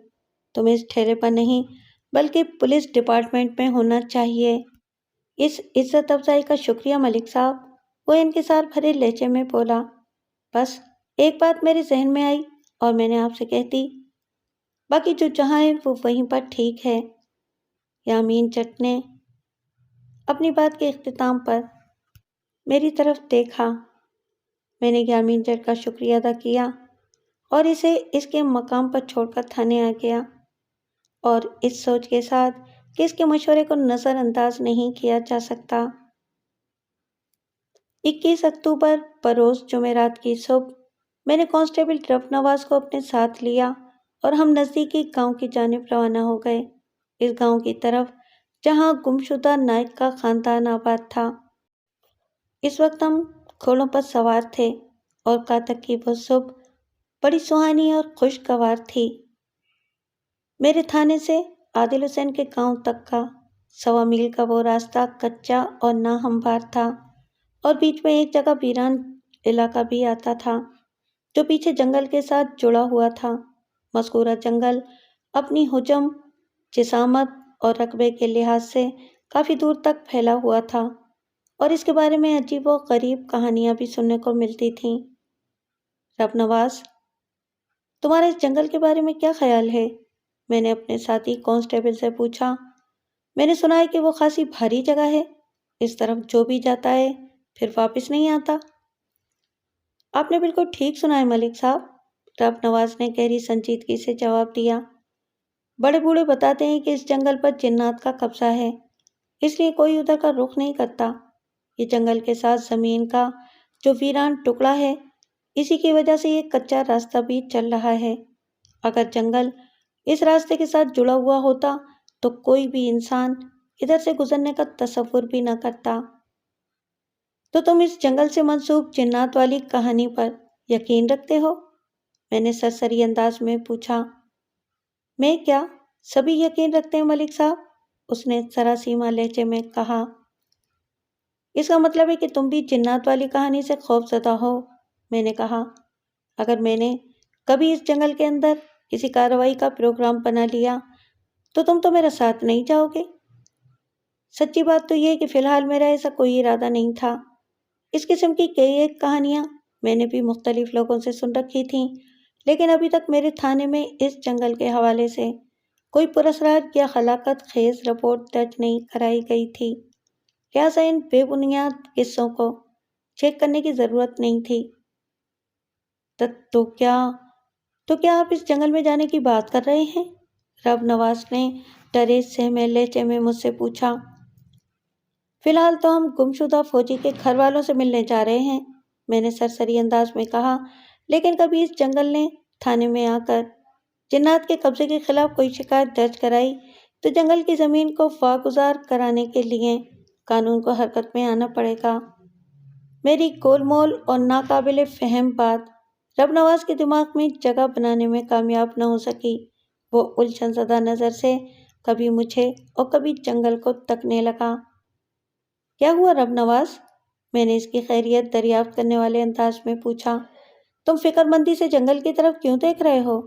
تم اس ٹھہرے پر نہیں بلکہ پولیس ڈپارٹمنٹ میں ہونا چاہیے۔ اس عزت افزائی کا شکریہ ملک صاحب، وہ انکسار بھرے لہجے میں بولا۔ بس ایک بات میرے ذہن میں آئی، اور میں نے آپ سے کہتی باقی جو جہاں ہے وہ وہیں پر ٹھیک ہے۔ یامین جٹ نے اپنی بات کے اختتام پر میری طرف دیکھا۔ میں نے یامین جٹ کا شکریہ ادا کیا اور اسے اس کے مقام پر چھوڑ کر تھانے آ گیا، اور اس سوچ کے ساتھ کہ اس کے مشورے کو نظر انداز نہیں کیا جا سکتا۔ 21 اکتوبر بروز جمعرات کی صبح میں نے کانسٹیبل رب نواز کو اپنے ساتھ لیا اور ہم نزدیکی گاؤں کی جانب روانہ ہو گئے، اس گاؤں کی طرف جہاں گمشدہ نائک کا خاندان آباد تھا۔ اس وقت ہم گھوڑوں پر سوار تھے اور کاتک کی وہ صبح بڑی سہانی اور خوشگوار تھی۔ میرے تھانے سے عادل حسین کے گاؤں تک کا 1.25 میل کا وہ راستہ کچا اور ناہموار تھا، اور بیچ میں ایک جگہ ویران علاقہ بھی آتا تھا جو پیچھے جنگل کے ساتھ جڑا ہوا تھا۔ مذکورہ جنگل اپنی حجم، جسامت اور رقبے کے لحاظ سے کافی دور تک پھیلا ہوا تھا، اور اس کے بارے میں عجیب و غریب کہانیاں بھی سننے کو ملتی تھیں۔ رب نواز، تمہارا اس جنگل کے بارے میں کیا خیال ہے؟ میں نے اپنے ساتھی کانسٹیبل سے پوچھا۔ میں نے سنا ہے کہ وہ خاصی بھاری جگہ ہے، اس طرف جو بھی جاتا ہے پھر واپس نہیں آتا۔ آپ نے بالکل ٹھیک سنا ہے ملک صاحب، رب نواز نے گہری سنجیدگی سے جواب دیا۔ بڑے بوڑھے بتاتے ہیں کہ اس جنگل پر جنات کا قبضہ ہے، اس لیے کوئی ادھر کا رخ نہیں کرتا۔ یہ جنگل کے ساتھ زمین کا جو ویران ٹکڑا ہے، اسی کی وجہ سے یہ کچا راستہ بھی چل رہا ہے۔ اگر جنگل اس راستے کے ساتھ جڑا ہوا ہوتا تو کوئی بھی انسان ادھر سے گزرنے کا تصور بھی نہ کرتا۔ تو تم اس جنگل سے منسوب جنات والی کہانی پر یقین رکھتے ہو؟ میں نے سرسری انداز میں پوچھا۔ میں کیا، سبھی یقین رکھتے ہیں ملک صاحب، اس نے سراسیمہ لہجے میں کہا۔ اس کا مطلب ہے کہ تم بھی جنات والی کہانی سے خوف زدہ ہو، میں نے کہا۔ اگر میں نے کبھی اس جنگل کے اندر کسی کارروائی کا پروگرام بنا لیا تو تم تو میرا ساتھ نہیں جاؤ گے؟ سچی بات تو یہ ہے کہ فی الحال میرا ایسا کوئی ارادہ نہیں تھا۔ اس قسم کی کئی ایک کہانیاں میں نے بھی مختلف لوگوں سے سن رکھی تھیں، لیکن ابھی تک میرے تھانے میں اس جنگل کے حوالے سے کوئی پراسرار یا ہلاکت خیز رپورٹ درج نہیں کرائی گئی تھی، لہٰذا ان بے بنیاد قصوں کو چیک کرنے کی ضرورت نہیں تھی۔ تو کیا آپ اس جنگل میں جانے کی بات کر رہے ہیں؟ رب نواز نے ڈرے سہمے لہجے میں مجھ سے پوچھا۔ فی الحال تو ہم گمشدہ فوجی کے گھر والوں سے ملنے جا رہے ہیں، میں نے سرسری انداز میں کہا، لیکن کبھی اس جنگل نے تھانے میں آ کر جنات کے قبضے کے خلاف کوئی شکایت درج کرائی تو جنگل کی زمین کو واگزار کرانے کے لیے قانون کو حرکت میں آنا پڑے گا۔ میری گول مول اور ناقابل فہم بات رب نواز کے دماغ میں جگہ بنانے میں کامیاب نہ ہو سکی۔ وہ الجھن زدہ نظر سے کبھی مجھے اور کبھی جنگل کو تکنے لگا۔ کیا ہوا رب نواز؟ میں نے اس کی خیریت دریافت کرنے والے انداز میں پوچھا۔ تم فکر مندی سے جنگل کی طرف کیوں دیکھ رہے ہو؟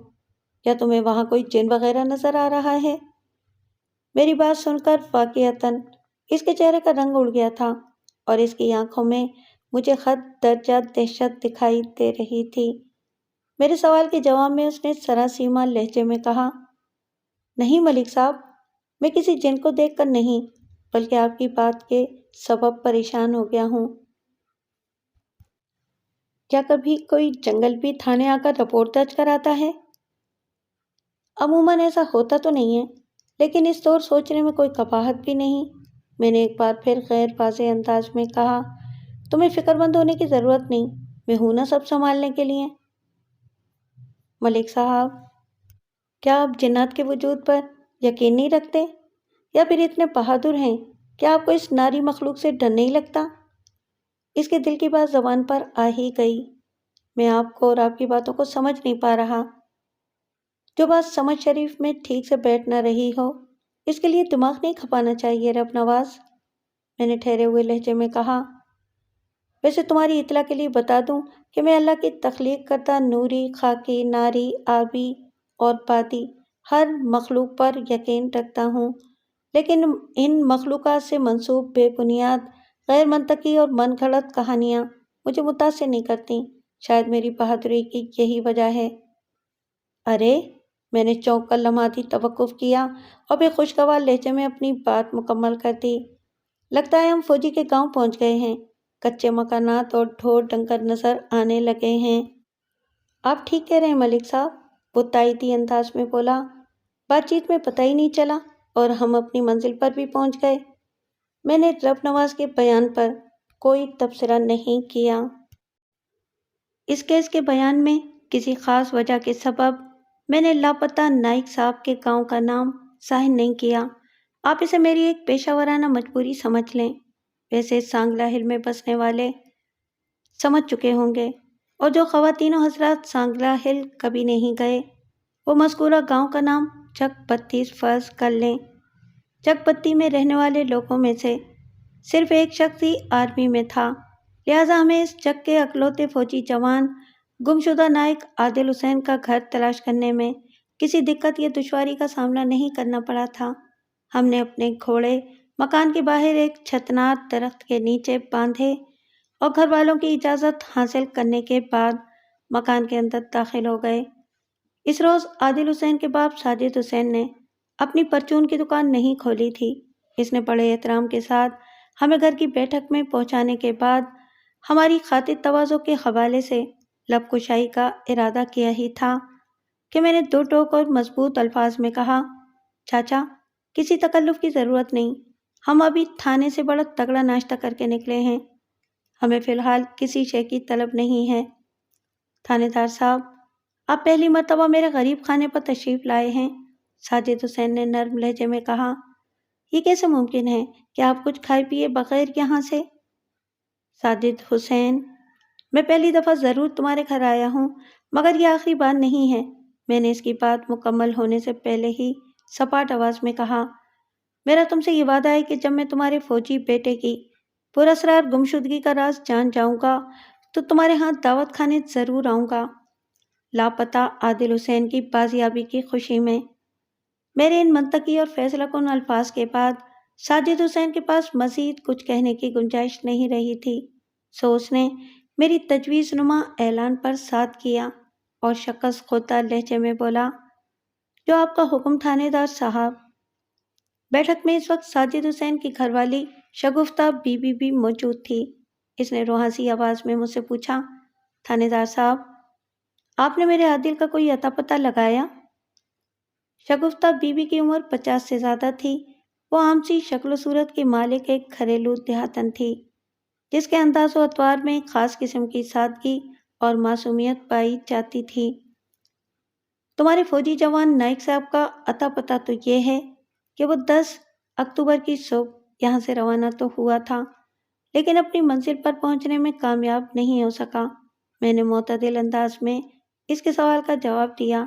کیا تمہیں وہاں کوئی جن وغیرہ نظر آ رہا ہے؟ میری بات سن کر واقعتاً اس کے چہرے کا رنگ اڑ گیا تھا اور اس کی آنکھوں میں مجھے حد درجہ دہشت دکھائی دے رہی تھی۔ میرے سوال کے جواب میں اس نے سراسیمہ لہجے میں کہا، نہیں ملک صاحب، میں کسی جن کو دیکھ کر نہیں بلکہ آپ کی بات کے سبب پریشان ہو گیا ہوں۔ کیا کبھی کوئی جنگل بھی تھانے آ کر رپورٹ درج کراتا ہے؟ عموماً ایسا ہوتا تو نہیں ہے، لیکن اس طور سوچنے میں کوئی قباحت بھی نہیں، میں نے ایک بار پھر غیر واضح انداز میں کہا۔ تمہیں فکر مند ہونے کی ضرورت نہیں، میں ہوں نا سب سنبھالنے کے لیے۔ ملک صاحب، کیا آپ جنات کے وجود پر یقین نہیں رکھتے یا پھر اتنے بہادر ہیں کہ آپ کو اس ناری مخلوق سے ڈر نہیں لگتا؟ اس کے دل کی بات زبان پر آ ہی گئی۔ میں آپ کو اور آپ کی باتوں کو سمجھ نہیں پا رہا۔ جو بات سمجھ شریف میں ٹھیک سے بیٹھ نہ رہی ہو، اس کے لیے دماغ نہیں کھپانا چاہیے رب نواز، میں نے ٹھہرے ہوئے لہجے میں کہا۔ ویسے تمہاری اطلاع کے لیے بتا دوں کہ میں اللہ کی تخلیق کردہ نوری، خاکی، ناری، آبی اور بادی ہر مخلوق پر یقین رکھتا ہوں، لیکن ان مخلوقات سے منسوب بے بنیاد، غیر منطقی اور من گھڑت کہانیاں مجھے متاثر نہیں کرتیں۔ شاید میری بہادری کی یہی وجہ ہے۔ ارے، میں نے چونک کر لمحاتی توقف کیا اور بے خوشگوار لہجے میں اپنی بات مکمل کر دی۔ لگتا ہے ہم فوجی کے گاؤں پہنچ گئے ہیں۔ کچے مکانات اور ڈھور ڈنگر نظر آنے لگے ہیں۔ آپ ٹھیک کہہ رہے ہیں ملک صاحب، وہ تائیدی انداز میں بولا۔ بات چیت میں پتہ ہی نہیں چلا اور ہم اپنی منزل پر بھی پہنچ گئے۔ میں نے رب نواز کے بیان پر کوئی تبصرہ نہیں کیا۔ اس کیس کے بیان میں کسی خاص وجہ کے سبب میں نے لاپتہ نائک صاحب کے گاؤں کا نام ظاہر نہیں کیا۔ آپ اسے میری ایک پیشہ ورانہ مجبوری سمجھ لیں۔ ویسے سانگلہ ہل میں بسنے والے سمجھ چکے ہوں گے، اور جو خواتین و حضرات سانگلہ ہل کبھی نہیں گئے، وہ مذکورہ گاؤں کا نام چک بتی فرض کر لیں۔ چک بتی میں رہنے والے لوگوں میں سے صرف ایک شخص ہی آرمی میں تھا، لہٰذا ہمیں اس چک کے اکلوتے فوجی جوان گمشدہ نائک عادل حسین کا گھر تلاش کرنے میں کسی دقت یا دشواری کا سامنا نہیں کرنا پڑا تھا۔ ہم نے اپنے گھوڑے مکان کے باہر ایک چھتنار درخت کے نیچے باندھے اور گھر والوں کی اجازت حاصل کرنے کے بعد مکان کے اندر داخل ہو گئے۔ اس روز عادل حسین کے باپ ساجد حسین نے اپنی پرچون کی دکان نہیں کھولی تھی۔ اس نے بڑے احترام کے ساتھ ہمیں گھر کی بیٹھک میں پہنچانے کے بعد ہماری خاطر تواضع کے حوالے سے لب کشائی کا ارادہ کیا ہی تھا کہ میں نے دو ٹوک اور مضبوط الفاظ میں کہا، چاچا، کسی تکلف کی ضرورت نہیں، ہم ابھی تھانے سے بڑا تگڑا ناشتہ کر کے نکلے ہیں، ہمیں فی الحال کسی شے کی طلب نہیں ہے۔ تھانے دار صاحب، آپ پہلی مرتبہ میرے غریب خانے پر تشریف لائے ہیں، ساجد حسین نے نرم لہجے میں کہا۔ یہ کیسے ممکن ہے کہ آپ کچھ کھائے پیے بغیر یہاں سے؟ ساجد حسین، میں پہلی دفعہ ضرور تمہارے گھر آیا ہوں، مگر یہ آخری بار نہیں ہے، میں نے اس کی بات مکمل ہونے سے پہلے ہی سپاٹ آواز میں کہا۔ میرا تم سے یہ وعدہ ہے کہ جب میں تمہارے فوجی بیٹے کی پراسرار گمشدگی کا راز جان جاؤں گا تو تمہارے ہاں دعوت کھانے ضرور آؤں گا۔ لاپتہ عادل حسین کی بازیابی کی خوشی میں میرے ان منطقی اور فیصلہ کن الفاظ کے بعد ساجد حسین کے پاس مزید کچھ کہنے کی گنجائش نہیں رہی تھی، سو اس نے میری تجویز نما اعلان پر ساتھ کیا اور شکست خوردہ لہجے میں بولا، جو آپ کا حکم تھانے دار صاحب۔ بیٹھک میں اس وقت ساجد حسین کی گھر والی شگفتہ بی بی بھی موجود تھی۔ اس نے روحانسی آواز میں مجھ سے پوچھا، تھانے دار صاحب، آپ نے میرے عادل کا کوئی اتا پتہ لگایا؟ شگفتہ بی بی کی عمر 50 سے زیادہ تھی۔ وہ عام سی شکل و صورت کی مالک ایک گھریلو دیہاتن تھی، جس کے انداز و اطوار میں ایک خاص قسم کی سادگی اور معصومیت پائی جاتی تھی۔ تمہارے فوجی جوان نائک صاحب کا اتا پتہ تو یہ ہے کہ وہ 10 اکتوبر کی صبح یہاں سے روانہ تو ہوا تھا، لیکن اپنی منزل پر پہنچنے میں کامیاب نہیں ہو سکا۔ میں نے معتدل انداز میں اس کے سوال کا جواب دیا۔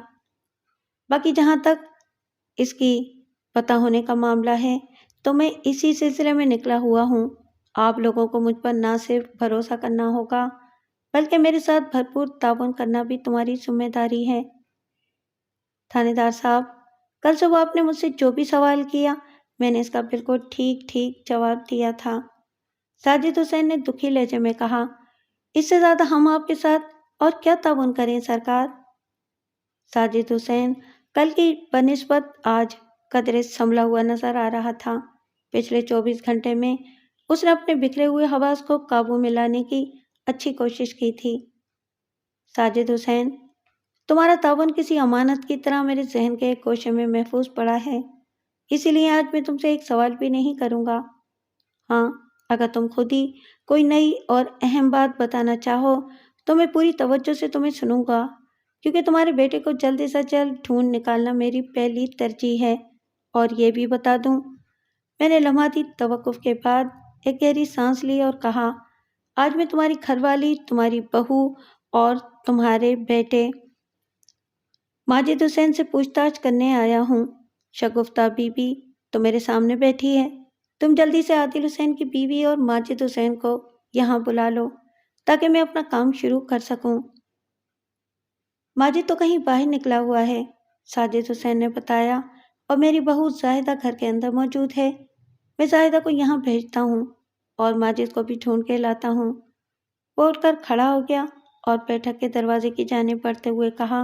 باقی جہاں تک اس کی پتہ ہونے کا معاملہ ہے تو میں اسی سلسلے میں نکلا ہوا ہوں۔ آپ لوگوں کو مجھ پر نہ صرف بھروسہ کرنا ہوگا بلکہ میرے ساتھ بھرپور تعاون کرنا بھی تمہاری ذمہ داری ہے۔ تھانے دار صاحب، کل صبح آپ نے مجھ سے جو بھی سوال کیا میں نے اس کا بالکل ٹھیک ٹھیک جواب دیا تھا، ساجد حسین نے دکھی لہجے میں کہا۔ اس سے زیادہ ہم آپ کے ساتھ اور کیا تعاون کریں سرکار؟ ساجد حسین کل کی بنسبت آج قدرے سنبھلا ہوا نظر آ رہا تھا۔ پچھلے 24 گھنٹے میں اس نے اپنے بکھرے ہوئے حواس کو قابو میں لانے کی اچھی کوشش کی تھی۔ ساجد حسین، تمہارا تعاون کسی امانت کی طرح میرے ذہن کے ایک گوشے میں محفوظ پڑا ہے، اسی لیے آج میں تم سے ایک سوال بھی نہیں کروں گا۔ ہاں، اگر تم خود ہی کوئی نئی اور اہم بات بتانا چاہو تو میں پوری توجہ سے تمہیں سنوں گا، کیونکہ تمہارے بیٹے کو جلد سے جلد ڈھونڈ نکالنا میری پہلی ترجیح ہے۔ اور یہ بھی بتا دوں، میں نے لمحاتی توقف کے بعد ایک گہری سانس لی اور کہا، آج میں تمہاری گھر والی، تمہاری بہو اور تمہارے بیٹے ماجد حسین سے پوچھ تاچھ کرنے آیا ہوں۔ شگفتہ بی بی تو میرے سامنے بیٹھی ہے، تم جلدی سے عادل حسین کی بیوی اور ماجد حسین کو یہاں بلا لو تاکہ میں اپنا کام شروع کر سکوں۔ ماجد تو کہیں باہر نکلا ہوا ہے، ساجد حسین نے بتایا، اور میری بہو زاہدہ گھر کے اندر موجود ہے۔ میں زاہدہ کو یہاں بھیجتا ہوں اور ماجد کو بھی ڈھونڈ کے لاتا ہوں۔ وہ اٹھ کر کھڑا ہو گیا اور بیٹھک کے دروازے کی جانب بڑھتے ہوئے کہا،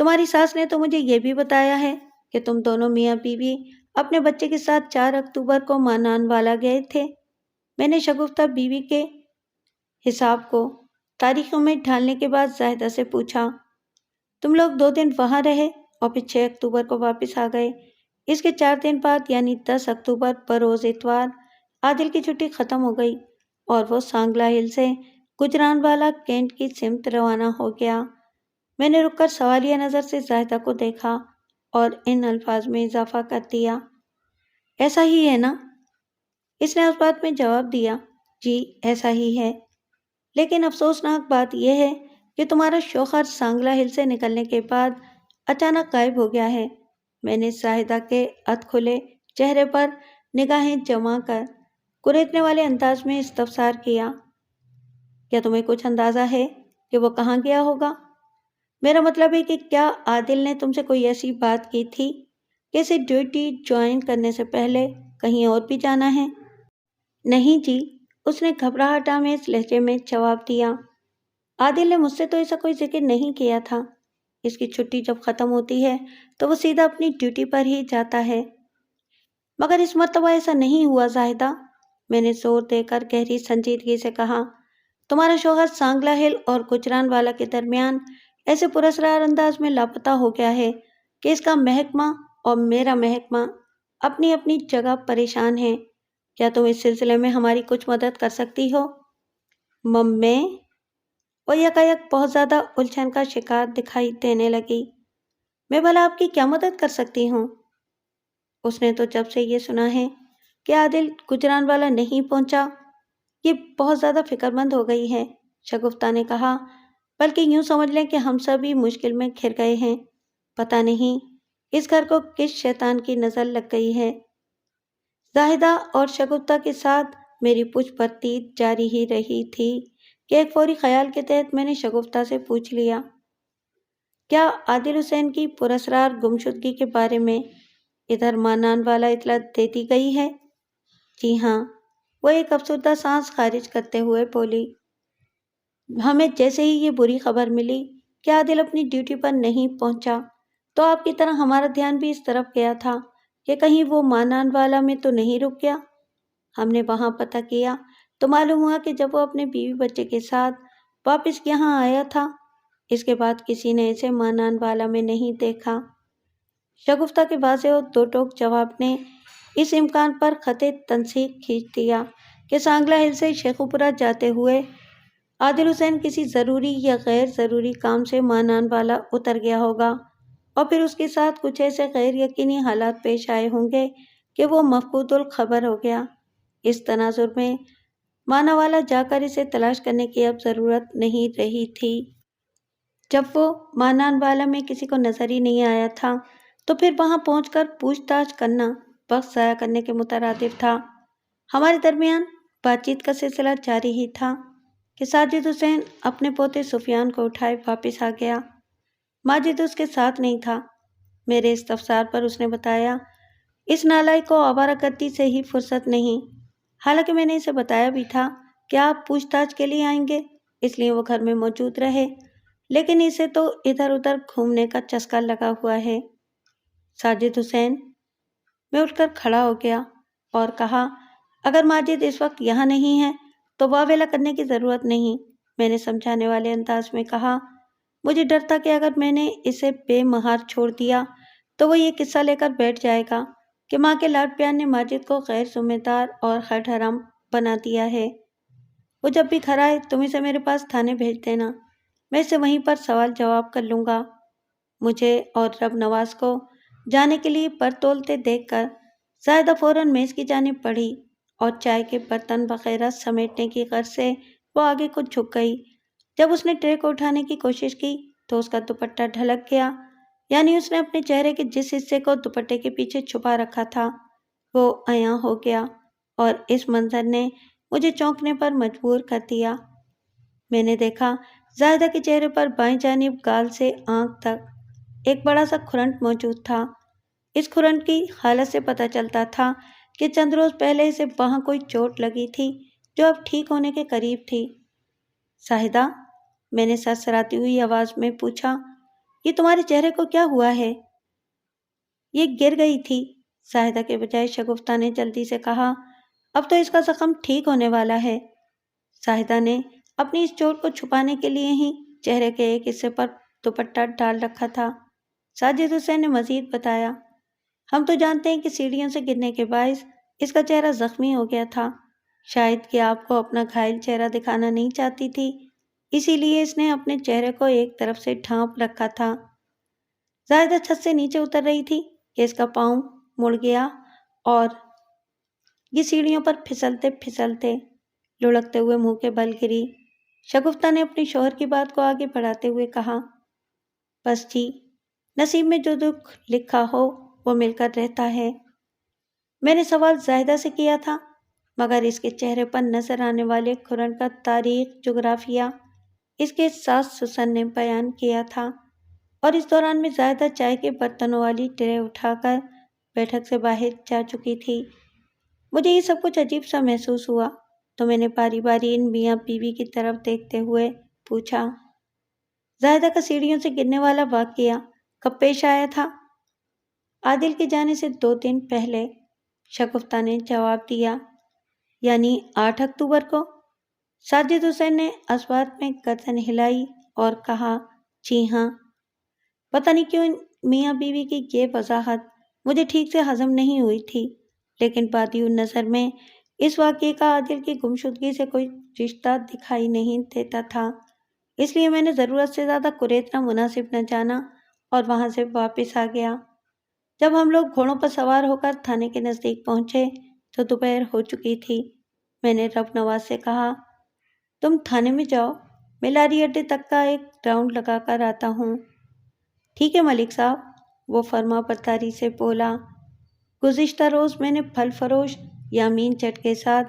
تمہاری ساس نے تو مجھے یہ بھی بتایا ہے کہ تم دونوں میاں بیوی اپنے بچے کے ساتھ 4 اکتوبر کو مانان والا گئے تھے۔ میں نے شگفتہ بیوی کے حساب کو تاریخوں میں ڈھالنے کے بعد زاہدہ سے پوچھا، تم لوگ 2 دن وہاں رہے اور پھر 6 اکتوبر کو واپس آ گئے۔ اس کے 4 دن بعد یعنی 10 اکتوبر بروز اتوار عادل کی چھٹی ختم ہو گئی اور وہ سانگلہ ہل سے گجرانوالہ کینٹ کی سمت روانہ ہو گیا۔ میں نے رک کر سوالیہ نظر سے زاہدہ کو دیکھا اور ان الفاظ میں اضافہ کر دیا، ایسا ہی ہے نا؟ اس نے اس بات میں جواب دیا، جی ایسا ہی ہے، لیکن افسوسناک بات یہ ہے کہ تمہارا شوہر سانگلہ ہل سے نکلنے کے بعد اچانک غائب ہو گیا ہے۔ میں نے زاہدہ کے ادھ کھلے چہرے پر نگاہیں جما کر کریدنے والے انداز میں استفسار کیا، کیا تمہیں کچھ اندازہ ہے کہ وہ کہاں گیا ہوگا؟ میرا مطلب ہے کہ کیا عادل نے تم سے کوئی ایسی بات کی تھی کہ اسے ڈیوٹی جوائن کرنے سے پہلے کہیں اور بھی جانا ہے؟ نہیں جی، اس نے گھبراہٹ آمیز لہجے میں جواب دیا، عادل نے مجھ سے تو ایسا کوئی ذکر نہیں کیا تھا۔ اس کی چھٹی جب ختم ہوتی ہے تو وہ سیدھا اپنی ڈیوٹی پر ہی جاتا ہے۔ مگر اس مرتبہ ایسا نہیں ہوا زاہدہ، میں نے زور دے کر گہری سنجیدگی سے کہا، تمہارا شوہر سانگلہ ہل اور گجرانوالہ کے درمیان ایسے پراسرار انداز میں لاپتہ ہو گیا ہے کہ اس کا محکمہ اور میرا محکمہ اپنی اپنی جگہ پریشان ہیں۔ کیا تم اس سلسلے میں ہماری کچھ مدد کر سکتی ہو؟ میں؟ وہ یکایک بہت زیادہ الجھن کا شکار دکھائی دینے لگی۔ میں بھلا آپ کی کیا مدد کر سکتی ہوں؟ اس نے تو جب سے یہ سنا ہے کہ عادل گجرانوالہ نہیں پہنچا، یہ بہت زیادہ فکر مند ہو گئی ہے، شگفتہ نے کہا، بلکہ یوں سمجھ لیں کہ ہم سبھی مشکل میں گھر گئے ہیں۔ پتہ نہیں اس گھر کو کس شیطان کی نظر لگ گئی ہے۔ زاہدہ اور شگفتہ کے ساتھ میری پوچھ پرتیت جاری ہی رہی تھی کہ ایک فوری خیال کے تحت میں نے شگفتہ سے پوچھ لیا، کیا عادل حسین کی پراسرار گمشدگی کے بارے میں ادھر مانان والا اطلاع دے دی گئی ہے؟ جی ہاں، وہ ایک افسردہ سانس خارج کرتے ہوئے بولی، ہمیں جیسے ہی یہ بری خبر ملی کہ عادل اپنی ڈیوٹی پر نہیں پہنچا تو آپ کی طرح ہمارا دھیان بھی اس طرف گیا تھا کہ کہیں وہ مانان والا میں تو نہیں رک گیا۔ ہم نے وہاں پتہ کیا تو معلوم ہوا کہ جب وہ اپنے بیوی بچے کے ساتھ واپس یہاں آیا تھا، اس کے بعد کسی نے اسے مانان والا میں نہیں دیکھا۔ شگفتہ کے واضح اور دو ٹوک جواب نے اس امکان پر خط تنسیق کھینچ دیا کہ سانگلہ ہل سے شیخوپورہ جاتے ہوئے عادل حسین کسی ضروری یا غیر ضروری کام سے مانان والا اتر گیا ہوگا اور پھر اس کے ساتھ کچھ ایسے غیر یقینی حالات پیش آئے ہوں گے کہ وہ مفقود الخبر ہو گیا۔ اس تناظر میں مانا والا جا کر اسے تلاش کرنے کی اب ضرورت نہیں رہی تھی۔ جب وہ مانان والا میں کسی کو نظر ہی نہیں آیا تھا تو پھر وہاں پہنچ کر پوچھ تاچھ کرنا وقت ضائع کرنے کے مترادف تھا۔ ہمارے درمیان بات چیت کا سلسلہ جاری ہی تھا کہ ساجد حسین اپنے پوتے سفیان کو اٹھائے واپس آ گیا۔ ماجد اس کے ساتھ نہیں تھا۔ میرے استفسار پر اس نے بتایا، اس نالائق کو آوارہ گردی سے ہی فرصت نہیں، حالانکہ میں نے اسے بتایا بھی تھا کہ آپ پوچھ تاچھ کے لیے آئیں گے، اس لیے وہ گھر میں موجود رہے، لیکن اسے تو ادھر ادھر گھومنے کا چسکا لگا ہوا ہے۔ ساجد حسین؟ میں اٹھ کر کھڑا ہو گیا اور کہا، اگر ماجد اس وقت یہاں نہیں ہے تو واویلا کرنے کی ضرورت نہیں۔ میں نے سمجھانے والے انداز میں کہا، مجھے ڈر تھا کہ اگر میں نے اسے بے مہار چھوڑ دیا تو وہ یہ قصہ لے کر بیٹھ جائے گا کہ ماں کے لاڈ پیار نے ماجد کو غیر ذمہ دار اور ہٹ حرام بنا دیا ہے۔ وہ جب بھی گھر آئے تم اسے میرے پاس تھانے بھیج دینا، میں اسے وہیں پر سوال جواب کر لوں گا۔ مجھے اور رب نواز کو جانے کے لیے پر تولتے دیکھ کر زاہدہ فوراً میز کی جانب بڑھی اور چائے کے برتن وغیرہ سمیٹنے کی غرض سے وہ آگے کو جھک گئی۔ جب اس نے ٹرے کو اٹھانے کی کوشش کی تو اس کا دوپٹہ ڈھلک گیا، یعنی اس نے اپنے چہرے کے جس حصے کو دوپٹے کے پیچھے چھپا رکھا تھا وہ عیاں ہو گیا، اور اس منظر نے مجھے چونکنے پر مجبور کر دیا۔ میں نے دیکھا زاہدہ کے چہرے پر بائیں جانب گال سے آنکھ تک ایک بڑا سا کھرنٹ موجود تھا۔ اس کھرنٹ کی حالت سے پتہ چلتا تھا کہ چند روز پہلے اسے وہاں کوئی چوٹ لگی تھی جو اب ٹھیک ہونے کے قریب تھی۔ زاہدہ؟ میں نے سرسراتی ہوئی آواز میں پوچھا۔ یہ تمہارے چہرے کو کیا ہوا ہے؟ یہ گر گئی تھی، زاہدہ کے بجائے شگفتہ نے جلدی سے کہا۔ اب تو اس کا زخم ٹھیک ہونے والا ہے۔ زاہدہ نے اپنی اس چوٹ کو چھپانے کے لیے ہی چہرے کے ایک حصے پر دوپٹہ ڈال رکھا تھا۔ ساجد حسین نے مزید بتایا، ہم تو جانتے ہیں کہ سیڑھیوں سے گرنے کے باعث اس کا چہرہ زخمی ہو گیا تھا، شاید کہ آپ کو اپنا گھائل چہرہ دکھانا نہیں چاہتی تھی، اسی لیے اس نے اپنے چہرے کو ایک طرف سے ڈھانپ رکھا تھا۔ زاہدہ چھت سے نیچے اتر رہی تھی کہ اس کا پاؤں مڑ گیا اور یہ سیڑھیوں پر پھسلتے پھسلتے لڑکتے ہوئے منہ کے بل گری۔ شگفتہ نے اپنے شوہر کی بات کو آگے بڑھاتے ہوئے کہا، بس جی، نصیب میں جو دکھ لکھا ہو وہ مل کر رہتا ہے۔ میں نے سوال زاہدہ سے کیا تھا، مگر اس کے چہرے پر نظر آنے والے کھرن کا تاریخ جغرافیہ اس کے ساس سسن نے بیان کیا تھا، اور اس دوران میں زاہدہ چائے کے برتنوں والی ٹرے اٹھا کر بیٹھک سے باہر جا چکی تھی۔ مجھے یہ سب کچھ عجیب سا محسوس ہوا تو میں نے باری باری ان میاں بیوی کی طرف دیکھتے ہوئے پوچھا، زاہدہ کا سیڑھیوں سے گرنے والا واقعہ کب پیش آیا تھا؟ عادل کے جانے سے 2 دن پہلے، شگفتہ نے جواب دیا۔ یعنی 8 اکتوبر کو؟ ساجد حسین نے اسبات میں گردن ہلائی اور کہا، جی ہاں۔ پتہ نہیں کیوں ان میاں بیوی کی یہ وضاحت مجھے ٹھیک سے ہضم نہیں ہوئی تھی، لیکن بادی نظر میں اس واقعے کا عادل کی گمشدگی سے کوئی رشتہ دکھائی نہیں دیتا تھا، اس لیے میں نے ضرورت سے زیادہ کریدنا مناسب نہ جانا اور وہاں سے واپس آ گیا۔ جب ہم لوگ گھوڑوں پر سوار ہو کر تھانے کے نزدیک پہنچے تو دوپہر ہو چکی تھی۔ میں نے رب نواز سے کہا، تم تھانے میں جاؤ، میں لاری اڈے تک کا ایک راؤنڈ لگا کر آتا ہوں۔ ٹھیک ہے ملک صاحب، وہ فرما برداری سے بولا۔ گزشتہ روز میں نے پھل فروش یامین جٹ کے ساتھ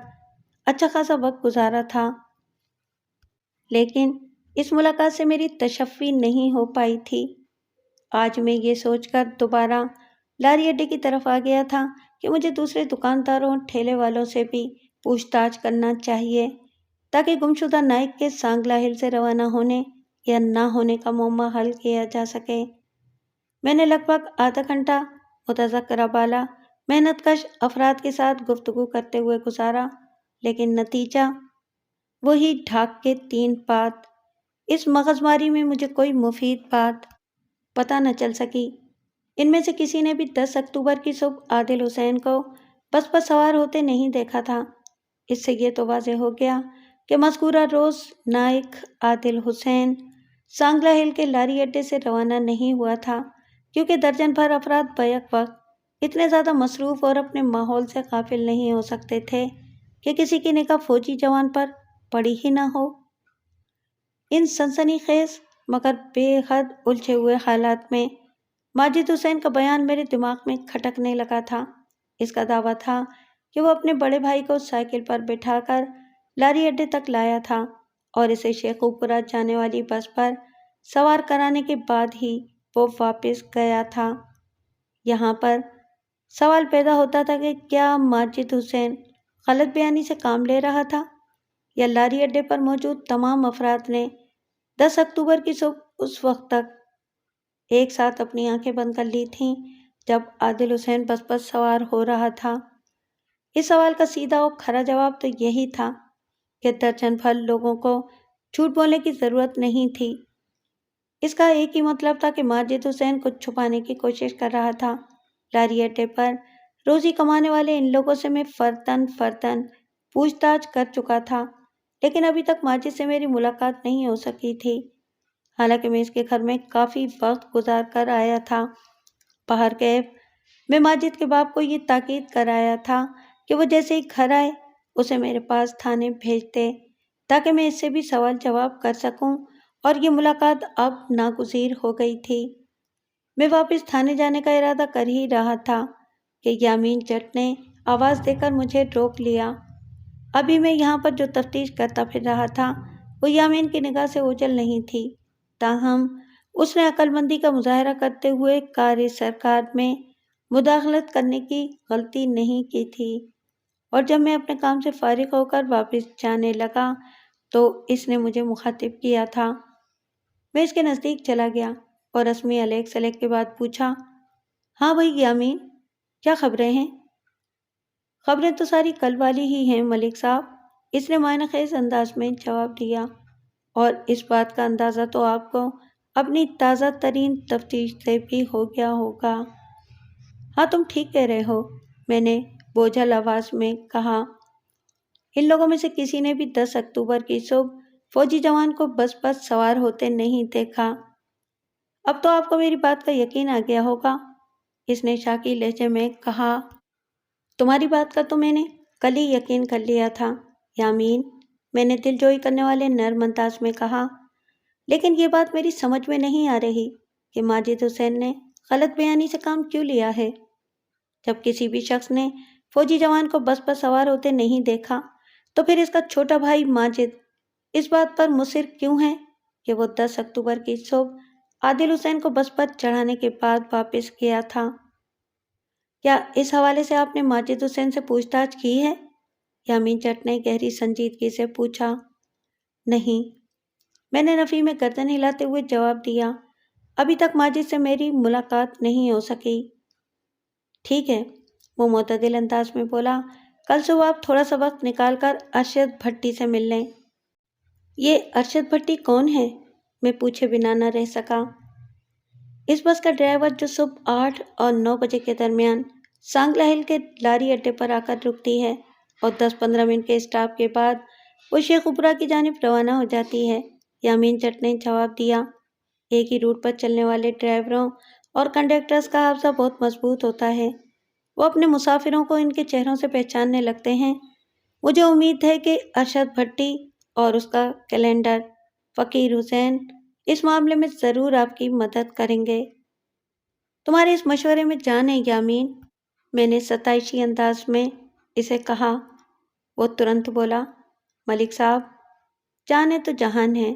اچھا خاصا وقت گزارا تھا، لیکن اس ملاقات سے میری تشفی نہیں ہو پائی تھی۔ آج میں یہ سوچ کر دوبارہ لاری اڈے کی طرف آ گیا تھا کہ مجھے دوسرے دکانداروں ٹھیلے والوں سے بھی پوچھ تاچھ کرنا چاہیے تاکہ گمشدہ نائک کے سانگلہ ہل سے روانہ ہونے یا نہ ہونے کا معمہ حل کیا جا سکے۔ میں نے لگ بھگ آدھا گھنٹہ متذکرہ بالا محنت کش افراد کے ساتھ گفتگو کرتے ہوئے گزارا، لیکن نتیجہ وہی ڈھاک کے 3 بات۔ اس مغزماری میں مجھے کوئی مفید بات پتہ نہ چل سکی۔ ان میں سے کسی نے بھی 10 اکتوبر کی صبح عادل حسین کو بس پر سوار ہوتے نہیں دیکھا تھا۔ اس سے یہ تو واضح ہو گیا کہ مذکورہ روز نائک عادل حسین سانگلہ ہل کے لاری اڈے سے روانہ نہیں ہوا تھا، کیونکہ درجن بھر افراد بیک وقت اتنے زیادہ مصروف اور اپنے ماحول سے غافل نہیں ہو سکتے تھے کہ کسی کی نگاہ فوجی جوان پر پڑی ہی نہ ہو۔ ان سنسنی خیز مگر بے حد الجھے ہوئے حالات میں ماجد حسین کا بیان میرے دماغ میں کھٹکنے لگا تھا۔ اس کا دعویٰ تھا کہ وہ اپنے بڑے بھائی کو سائیکل پر بٹھا کر لاری اڈے تک لایا تھا اور اسے شیخوپورہ جانے والی بس پر سوار کرانے کے بعد ہی وہ واپس گیا تھا۔ یہاں پر سوال پیدا ہوتا تھا کہ کیا ماجد حسین غلط بیانی سے کام لے رہا تھا، یا لاری اڈے پر موجود تمام افراد نے 10 اکتوبر کی صبح اس وقت تک ایک ساتھ اپنی آنکھیں بند کر لی تھیں جب عادل حسین بس پر سوار ہو رہا تھا۔ اس سوال کا سیدھا اور کھرا جواب تو یہی تھا کہ درجن بھر لوگوں کو جھوٹ بولنے کی ضرورت نہیں تھی۔ اس کا ایک ہی مطلب تھا کہ ماجد حسین کچھ چھپانے کی کوشش کر رہا تھا۔ لاری اڈے پر روزی کمانے والے ان لوگوں سے میں فرداً پوچھ تاچھ کر چکا تھا، لیکن ابھی تک ماجد سے میری ملاقات نہیں ہو سکی تھی، حالانکہ میں اس کے گھر میں کافی وقت گزار کر آیا تھا۔ باہر کیف میں ماجد کے باپ کو یہ تاکید کر آیا تھا کہ وہ جیسے ہی گھر آئے اسے میرے پاس تھانے بھیج دے تاکہ میں اس سے بھی سوال جواب کر سکوں، اور یہ ملاقات اب ناگزیر ہو گئی تھی۔ میں واپس تھانے جانے کا ارادہ کر ہی رہا تھا کہ یامین جٹ نے آواز دے کر مجھے روک لیا۔ ابھی میں یہاں پر جو تفتیش کرتا پھر رہا تھا وہ یامین کی نگاہ سے اوجھل نہیں تھی، تاہم اس نے عقل مندی کا مظاہرہ کرتے ہوئے کار سرکار میں مداخلت کرنے کی غلطی نہیں کی تھی، اور جب میں اپنے کام سے فارغ ہو کر واپس جانے لگا تو اس نے مجھے مخاطب کیا تھا۔ میں اس کے نزدیک چلا گیا اور رسمی الیک سلیک کے بعد پوچھا، ہاں بھائی یامین، کیا خبریں ہیں؟ خبریں تو ساری کل والی ہی ہیں ملک صاحب، اس نے معنی خیز انداز میں جواب دیا، اور اس بات کا اندازہ تو آپ کو اپنی تازہ ترین تفتیش سے بھی ہو گیا ہوگا۔ ہاں تم ٹھیک کہہ رہے ہو، میں نے بوجھل آواز میں کہا۔ ان لوگوں میں سے کسی نے بھی 10 اکتوبر کی صبح فوجی جوان کو بس پر سوار ہوتے نہیں دیکھا۔ اب تو آپ کو میری بات کا یقین آ گیا ہوگا، اس نے شاکی لہجے میں کہا۔ تمہاری بات کا تو میں نے کل ہی یقین کر لیا تھا یامین، میں نے دل جوئی کرنے والے نرم انداز میں کہا، لیکن یہ بات میری سمجھ میں نہیں آ رہی کہ ماجد حسین نے غلط بیانی سے کام کیوں لیا ہے۔ جب کسی بھی شخص نے فوجی جوان کو بس پر سوار ہوتے نہیں دیکھا تو پھر اس کا چھوٹا بھائی ماجد اس بات پر مصر کیوں ہے کہ وہ 10 اکتوبر کی صبح عادل حسین کو بس پر چڑھانے کے بعد واپس گیا تھا؟ کیا اس حوالے سے آپ نے ماجد حسین سے پوچھ تاچھ کی ہے؟ یامین جٹ نے گہری سنجیدگی سے پوچھا۔ نہیں، میں نے نفی میں گردن ہلاتے ہوئے جواب دیا، ابھی تک ماجد سے میری ملاقات نہیں ہو سکی۔ ٹھیک ہے، وہ معتدل انداز میں بولا، کل صبح آپ تھوڑا سا وقت نکال کر ارشد بھٹی سے مل لیں۔ یہ ارشد بھٹی کون ہے؟ میں پوچھے بنا نہ رہ سکا۔ اس بس کا ڈرائیور جو صبح 8 اور 9 بجے کے درمیان سانگلہ ہل کے لاری اڈے پر آ کر رکتی ہے اور 10-15 منٹ کے اسٹاپ کے بعد وہ شیخ ابرا کی جانب روانہ ہو جاتی ہے، یامین جٹ نے جواب دیا۔ ایک ہی روٹ پر چلنے والے ڈرائیوروں اور کنڈکٹرز کا حافظہ بہت مضبوط ہوتا ہے، وہ اپنے مسافروں کو ان کے چہروں سے پہچاننے لگتے ہیں۔ مجھے امید ہے کہ ارشد بھٹی اور اس کا کیلنڈر فقیر حسین اس معاملے میں ضرور آپ کی مدد کریں گے۔ تمہارے اس مشورے میں جان ہے یامین، میں نے ستائشی انداز میں اسے کہا۔ وہ ترنت بولا، ملک صاحب، جان ہے تو جہان ہے،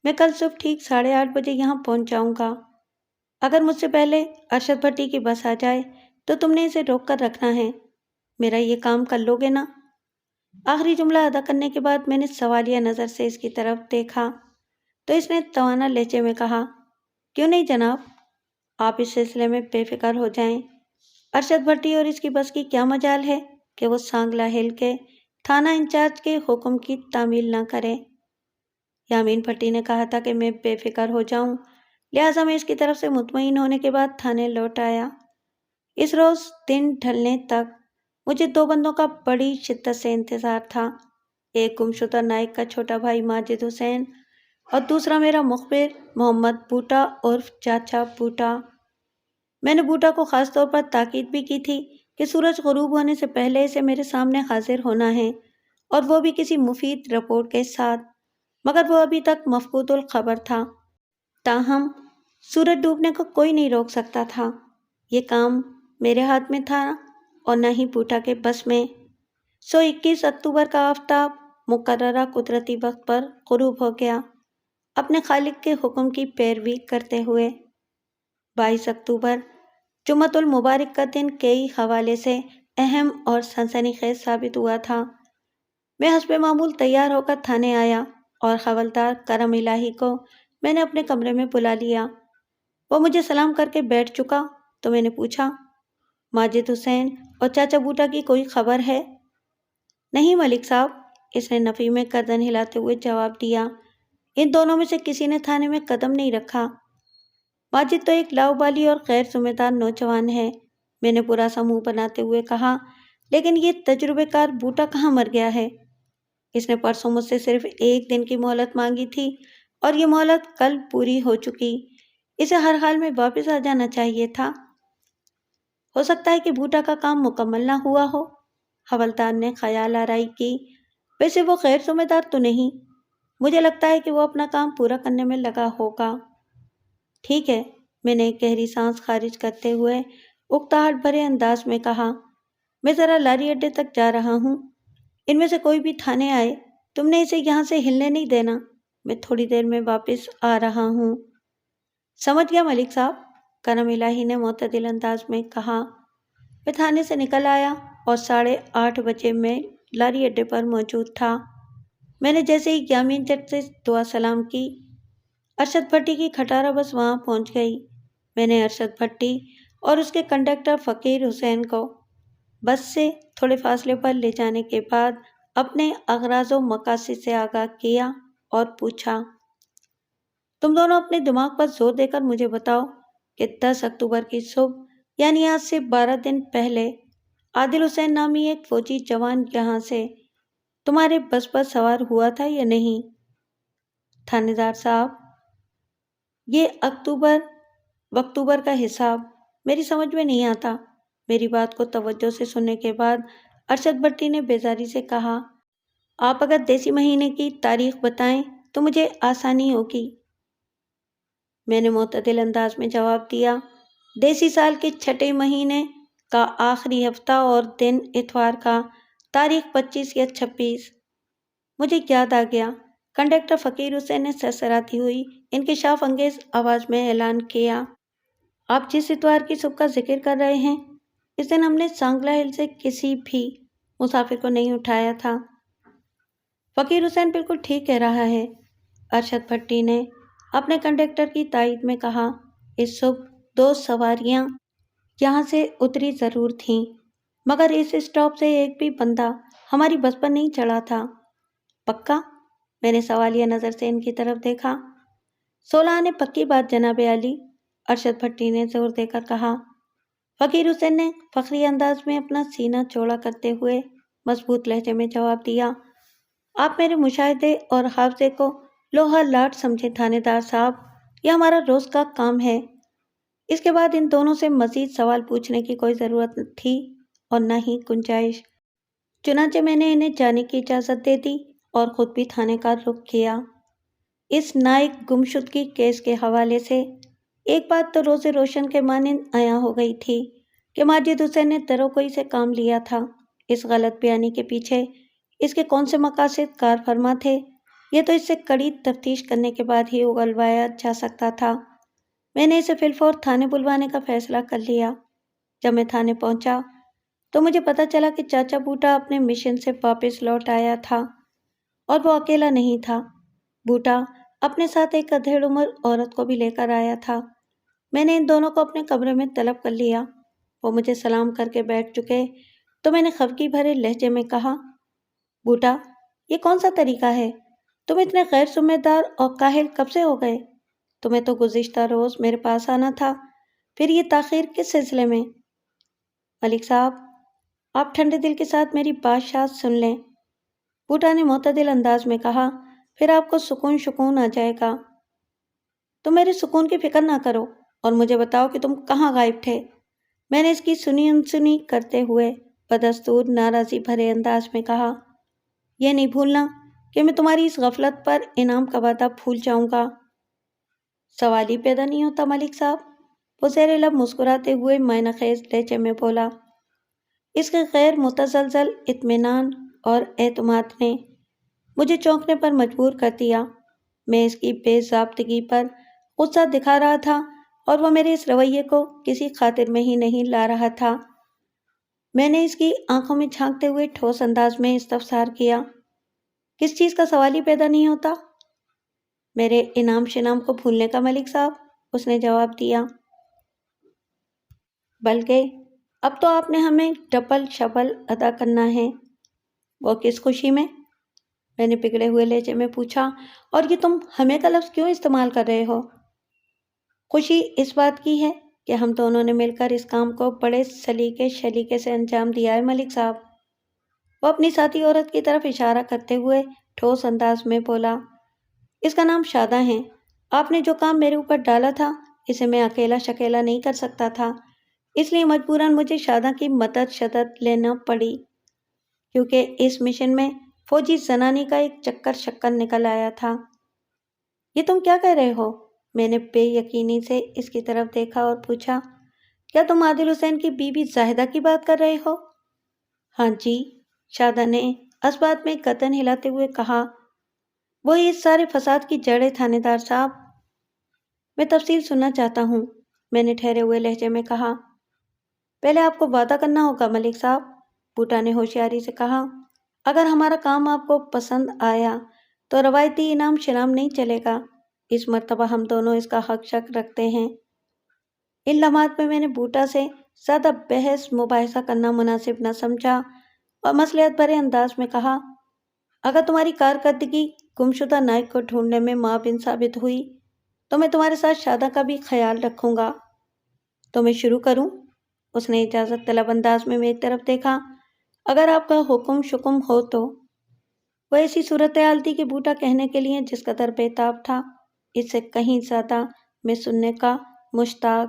میں کل صبح ٹھیک 8:30 بجے یہاں پہنچ جاؤں گا۔ اگر مجھ سے پہلے ارشد بھٹی کی بس آ جائے تو تم نے اسے روک کر رکھنا ہے، میرا یہ کام کر لو گے نا؟ آخری جملہ ادا کرنے کے بعد میں نے سوالیہ نظر سے اس کی طرف دیکھا تو اس نے توانا لہجے میں کہا، کیوں نہیں جناب، آپ اس سلسلے میں بے فکر ہو جائیں، ارشد بھٹی اور اس کی بس کی کیا مجال ہے کہ وہ سانگلہ ہل کے تھانہ انچارج کے حکم کی تعمیل نہ کرے۔ یامین بھٹی نے کہا تھا کہ میں بے فکر ہو جاؤں، لہٰذا میں اس کی طرف سے مطمئن ہونے کے بعد تھانے لوٹ آیا۔ اس روز دن ڈھلنے تک مجھے 2 بندوں کا بڑی شدت سے انتظار تھا، ایک گمشدہ نائک کا چھوٹا بھائی ماجد حسین اور دوسرا میرا مخبر محمد بوٹا عرف چاچا بوٹا۔ میں نے بوٹا کو خاص طور پر تاکید بھی کی تھی کہ سورج غروب ہونے سے پہلے اسے میرے سامنے حاضر ہونا ہے، اور وہ بھی کسی مفید رپورٹ کے ساتھ، مگر وہ ابھی تک مفقود الخبر تھا۔ تاہم سورج ڈوبنے کو کوئی نہیں روک سکتا تھا، یہ کام میرے ہاتھ میں تھا اور نہ ہی بوٹا کے بس میں۔ 21 اکتوبر کا آفتاب مقررہ قدرتی وقت پر غروب ہو گیا، اپنے خالق کے حکم کی پیروی کرتے ہوئے۔ 22 اکتوبر جمعۃ المبارک کا دن کئی حوالے سے اہم اور سنسنی خیز ثابت ہوا تھا۔ میں حسب معمول تیار ہو کر تھانے آیا اور حوالدار کرم الہی کو میں نے اپنے کمرے میں بلا لیا۔ وہ مجھے سلام کر کے بیٹھ چکا تو میں نے پوچھا، ماجد حسین اور چاچا بوٹا کی کوئی خبر ہے؟ نہیں ملک صاحب، اس نے نفی میں گردن ہلاتے ہوئے جواب دیا، ان دونوں میں سے کسی نے تھانے میں قدم نہیں رکھا۔ ماجد تو ایک لاؤبالی اور غیر ذمہ دار نوجوان ہے، میں نے برا سا منہ بناتے ہوئے کہا، لیکن یہ تجربے کار بوٹا کہاں مر گیا ہے؟ اس نے پرسوں مجھ سے صرف 1 دن کی مہلت مانگی تھی اور یہ مہلت کل پوری ہو چکی، اسے ہر حال میں واپس آ جانا چاہیے تھا۔ ہو سکتا ہے کہ بوٹا کا کام مکمل نہ ہوا ہو، حوالدار نے خیال آرائی کی، ویسے وہ غیر ذمہ دار تو نہیں، مجھے لگتا ہے کہ وہ اپنا کام پورا کرنے میں لگا ہوگا۔ ٹھیک ہے، میں نے ایک گہری سانس خارج کرتے ہوئے اکتاہٹ بھرے انداز میں کہا، میں ذرا لاری اڈے تک جا رہا ہوں، ان میں سے کوئی بھی تھانے آئے تم نے اسے یہاں سے ہلنے نہیں دینا، میں تھوڑی دیر میں واپس آ رہا ہوں۔ سمجھ گیا ملک صاحب، کرم الہی نے معتدل انداز میں کہا۔ میں تھانے سے نکل آیا اور 8:30 بجے میں لاری اڈے پر موجود تھا۔ میں نے جیسے ہی یامین جٹ سے دعا سلام کی، ارشد بھٹی کی کھٹارہ بس وہاں پہنچ گئی۔ میں نے ارشد بھٹی اور اس کے کنڈکٹر فقیر حسین کو بس سے تھوڑے فاصلے پر لے جانے کے بعد اپنے اغراض و مقاصد سے آگاہ کیا اور پوچھا، تم دونوں اپنے دماغ پر زور دے کر مجھے بتاؤ کہ 10 اکتوبر کی صبح یعنی آج سے 12 دن پہلے عادل حسین نامی ایک فوجی جوان یہاں سے تمہارے بس پر سوار ہوا تھا یا نہیں؟ تھانے دار صاحب، یہ اکتوبر کا حساب میری سمجھ میں نہیں آتا۔ میری بات کو توجہ سے سننے کے بعد ارشد بھٹی نے بیزاری سے کہا، آپ اگر دیسی مہینے کی تاریخ بتائیں تو مجھے آسانی ہوگی۔ میں نے معتدل انداز میں جواب دیا، دیسی سال کے چھٹے مہینے کا آخری ہفتہ اور دن اتوار کا، تاریخ 25 یا 26۔ مجھے یاد آ گیا۔ کنڈکٹر فقیر حسین نے سرسراتی ہوئی انکشاف انگیز آواز میں اعلان کیا، آپ جس اتوار کی صبح کا ذکر کر رہے ہیں، اس دن ہم نے سانگلا ہل سے کسی بھی مسافر کو نہیں اٹھایا تھا۔ فقیر حسین بالکل ٹھیک کہہ رہا ہے، ارشد بھٹی نے اپنے کنڈکٹر کی تائید میں کہا، اس صبح 2 سواریاں یہاں سے اتری ضرور تھیں، مگر اس اسٹاپ سے ایک بھی بندہ ہماری بس پر نہیں چڑھا تھا۔ پکا؟ میں نے سوالیہ نظر سے ان کی طرف دیکھا۔ 16 آنے پکی بات جناب عالی، ارشد بھٹی نے زور دے کر کہا۔ فقیر حسین نے فخری انداز میں اپنا سینہ چوڑا کرتے ہوئے مضبوط لہجے میں جواب دیا، آپ میرے مشاہدے اور حافظے کو لوہا لاٹ سمجھے تھانے دار صاحب، یہ ہمارا روز کا کام ہے۔ اس کے بعد ان دونوں سے مزید سوال پوچھنے کی کوئی ضرورت نہ تھی اور نہ ہی گنجائش، چنانچہ میں نے انہیں جانے کی اجازت دے دی اور خود بھی تھانے کا رخ کیا۔ اس نائک گمشدگی کیس کے حوالے سے ایک بات تو روز روشن کے مانند عیاں ہو گئی تھی کہ ماجد حسین نے دروگوئی سے کام لیا تھا۔ اس غلط بیانی کے پیچھے اس کے کون سے مقاصد کار فرما تھے، یہ تو اس سے کڑی تفتیش کرنے کے بعد ہی اگلوایا جا سکتا تھا۔ میں نے اسے فی الفور تھانے بلوانے کا فیصلہ کر لیا۔ جب میں تھانے پہنچا تو مجھے پتا چلا کہ چاچا بوٹا اپنے مشن سے واپس لوٹ آیا تھا، اور وہ اکیلا نہیں تھا۔ بوٹا اپنے ساتھ ایک ادھیڑ عمر عورت کو بھی لے کر آیا تھا۔ میں نے ان دونوں کو اپنے کمرے میں طلب کر لیا۔ وہ مجھے سلام کر کے بیٹھ چکے تو میں نے خفگی بھرے لہجے میں کہا، بوٹا، یہ کون سا طریقہ ہے؟ تم اتنے غیر ذمہ دار اور کاہل کب سے ہو گئے؟ تمہیں تو گزشتہ روز میرے پاس آنا تھا، پھر یہ تاخیر کس سلسلے میں؟ ملک صاحب، آپ ٹھنڈے دل کے ساتھ میری بات شاد سن لیں، بوٹا نے معتدل انداز میں کہا، پھر آپ کو سکون آ جائے گا۔ تم میرے سکون کی فکر نہ کرو اور مجھے بتاؤ کہ تم کہاں غائب تھے۔ میں نے اس کی سنی انسنی کرتے ہوئے بدستور ناراضی بھرے انداز میں کہا، یہ نہیں بھولنا کہ میں تمہاری اس غفلت پر انعام کا وعدہ بھول جاؤں گا۔ سوال ہی پیدا نہیں ہوتا ملک صاحب، وہ زیر لب مسکراتے ہوئے معنی خیز لہجے میں بولا۔ اس کے غیر متزلزل اطمینان اور اعتماد نے مجھے چونکنے پر مجبور کر دیا۔ میں اس کی بے ضابطگی پر غصہ دکھا رہا تھا اور وہ میرے اس رویے کو کسی خاطر میں ہی نہیں لا رہا تھا۔ میں نے اس کی آنکھوں میں جھانکتے ہوئے ٹھوس انداز میں استفسار کیا، کس چیز کا سوال ہی پیدا نہیں ہوتا؟ میرے انعام شنام کو بھولنے کا ملک صاحب، اس نے جواب دیا۔ بلکہ اب تو آپ نے ہمیں ڈبل شبل ادا کرنا ہے۔ وہ کس خوشی میں؟ میں نے بگڑے ہوئے لہجے میں پوچھا، اور یہ تم ہمیں کا لفظ کیوں استعمال کر رہے ہو؟ خوشی اس بات کی ہے کہ ہم دونوں نے مل کر اس کام کو بڑے سلیقے شلیقے سے انجام دیا ہے ملک صاحب۔ وہ اپنی ساتھی عورت کی طرف اشارہ کرتے ہوئے ٹھوس انداز میں بولا، اس کا نام شاداں ہے۔ آپ نے جو کام میرے اوپر ڈالا تھا اسے میں اکیلا شکیلا نہیں کر سکتا تھا، اس لیے مجبوراً مجھے شاداں کی مدد شدت لینا پڑی، کیونکہ اس مشن میں فوجی زنانی کا ایک چکر شکر نکل آیا تھا۔ یہ تم کیا کہہ رہے ہو؟ میں نے بے یقینی سے اس کی طرف دیکھا اور پوچھا، کیا تم عادل حسین کی بیوی زاہدہ کی بات کر رہے ہو؟ ہاں جی، شاداں نے اسبات میں گردن ہلاتے ہوئے کہا، وہی اس سارے فساد کی جڑ ہے تھانے دار صاحب۔ میں تفصیل سننا چاہتا ہوں، میں نے ٹھہرے ہوئے لہجے میں کہا۔ پہلے آپ کو وعدہ کرنا ہوگا ملک صاحب، بوٹا نے ہوشیاری سے کہا، اگر ہمارا کام آپ کو پسند آیا تو روایتی انعام شنام نہیں چلے گا، اس مرتبہ ہم دونوں اس کا حق شک رکھتے ہیں۔ ان لمحات میں نے بوٹا سے زیادہ بحث مباحثہ کرنا مناسب نہ سمجھا اور مصلحت بھرے انداز میں کہا، اگر تمہاری کارکردگی گمشدہ نائک کو ڈھونڈنے میں معاون ثابت ہوئی تو میں تمہارے ساتھ شادہ کا بھی خیال رکھوں گا۔ تو میں شروع کروں؟ اس نے اجازت طلب انداز میں میری طرف دیکھا۔ اگر آپ کا حکم شکم ہو تو۔ وہ ایسی صورتحال تھی کہ بوٹا کہنے کے لیے جس قدر بےتاب تھا، اس سے کہیں زیادہ میں سننے کا مشتاق۔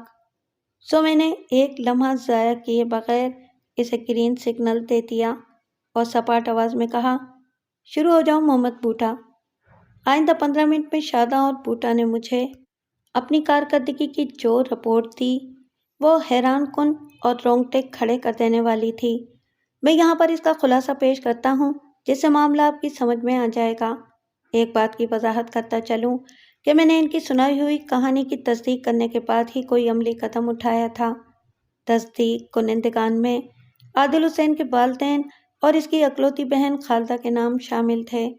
سو میں نے ایک لمحہ ضائع کیے بغیر اسے گرین سگنل دے دیا اور سپاٹ آواز میں کہا، شروع ہو جاؤ محمد بوٹا۔ آئندہ 15 منٹ میں شادہ اور بوٹا نے مجھے اپنی کارکردگی کی جو رپورٹ دی وہ حیران کن اور رونگٹے کھڑے کر دینے والی تھی۔ میں یہاں پر اس کا خلاصہ پیش کرتا ہوں جس سے معاملہ آپ کی سمجھ میں آ جائے گا۔ ایک بات کی وضاحت کرتا چلوں کہ میں نے ان کی سنائی ہوئی کہانی کی تصدیق کرنے کے بعد ہی کوئی عملی قدم اٹھایا تھا۔ تصدیق کنندگان میں عادل حسین کے والدین اور اس کی اکلوتی بہن خالدہ کے نام شامل تھے۔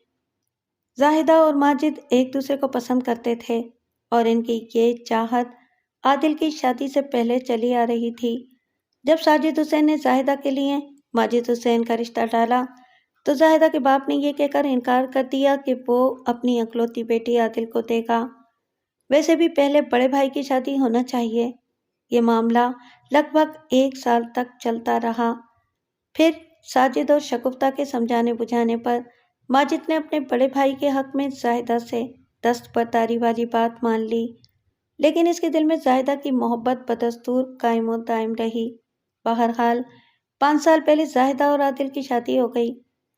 زاہدہ اور ماجد ایک دوسرے کو پسند کرتے تھے اور ان کی یہ چاہت عادل کی شادی سے پہلے چلی آ رہی تھی۔ جب ساجد حسین نے زاہدہ کے لیے ماجد حسین کا رشتہ ڈالا تو زاہدہ کے باپ نے یہ کہہ کر انکار کر دیا کہ وہ اپنی اکلوتی بیٹی عادل کو دے گا۔ ویسے بھی پہلے بڑے بھائی کی شادی ہونا چاہیے۔ یہ معاملہ لگ بھگ 1 سال تک چلتا رہا۔ پھر ساجد اور شگفتہ کے سمجھانے بجھانے پر ماجد نے اپنے بڑے بھائی کے حق میں زاہدہ سے دستبرداری والی بات مان لی، لیکن اس کے دل میں زاہدہ کی محبت بدستور قائم و دائم رہی۔ بہرحال 5 سال پہلے زاہدہ اور عادل کی شادی ہو گئی۔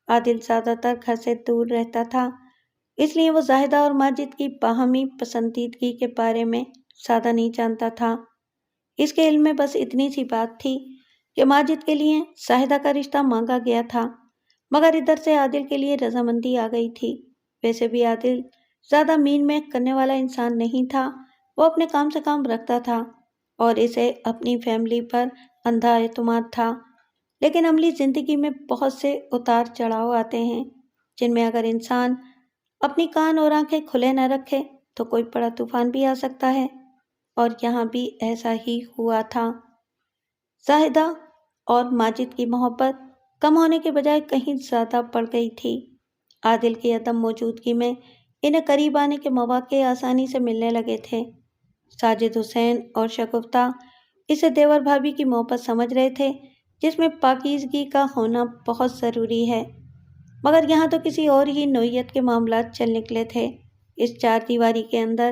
عادل زیادہ تر گھر سے دور رہتا تھا، اس لیے وہ زاہدہ اور ماجد کی باہمی پسندیدگی کے بارے میں زیادہ نہیں جانتا تھا۔ اس کے علم میں بس اتنی سی بات تھی کہ ماجد کے لیے زاہدہ کا رشتہ مانگا گیا تھا، مگر ادھر سے عادل کے لیے رضامندی آ گئی تھی۔ ویسے بھی عادل زیادہ مین میک کرنے والا انسان نہیں تھا، وہ اپنے کام سے کام رکھتا تھا اور اسے اپنی فیملی پر اندھا اعتماد تھا۔ لیکن عملی زندگی میں بہت سے اتار چڑھاؤ آتے ہیں جن میں اگر انسان اپنی کان اور آنکھیں کھلے نہ رکھے تو کوئی بڑا طوفان بھی آ سکتا ہے، اور یہاں بھی ایسا ہی ہوا تھا۔ زاہدہ اور ماجد کی محبت کم ہونے کے بجائے کہیں زیادہ بڑھ گئی تھی۔ عادل کی عدم موجودگی میں انہیں قریب آنے کے مواقع آسانی سے ملنے لگے تھے۔ ساجد حسین اور شگفتہ اسے دیور بھابھی کی محبت سمجھ رہے تھے جس میں پاکیزگی کا ہونا بہت ضروری ہے، مگر یہاں تو کسی اور ہی نوعیت کے معاملات چل نکلے تھے۔ اس 4 دیواری کے اندر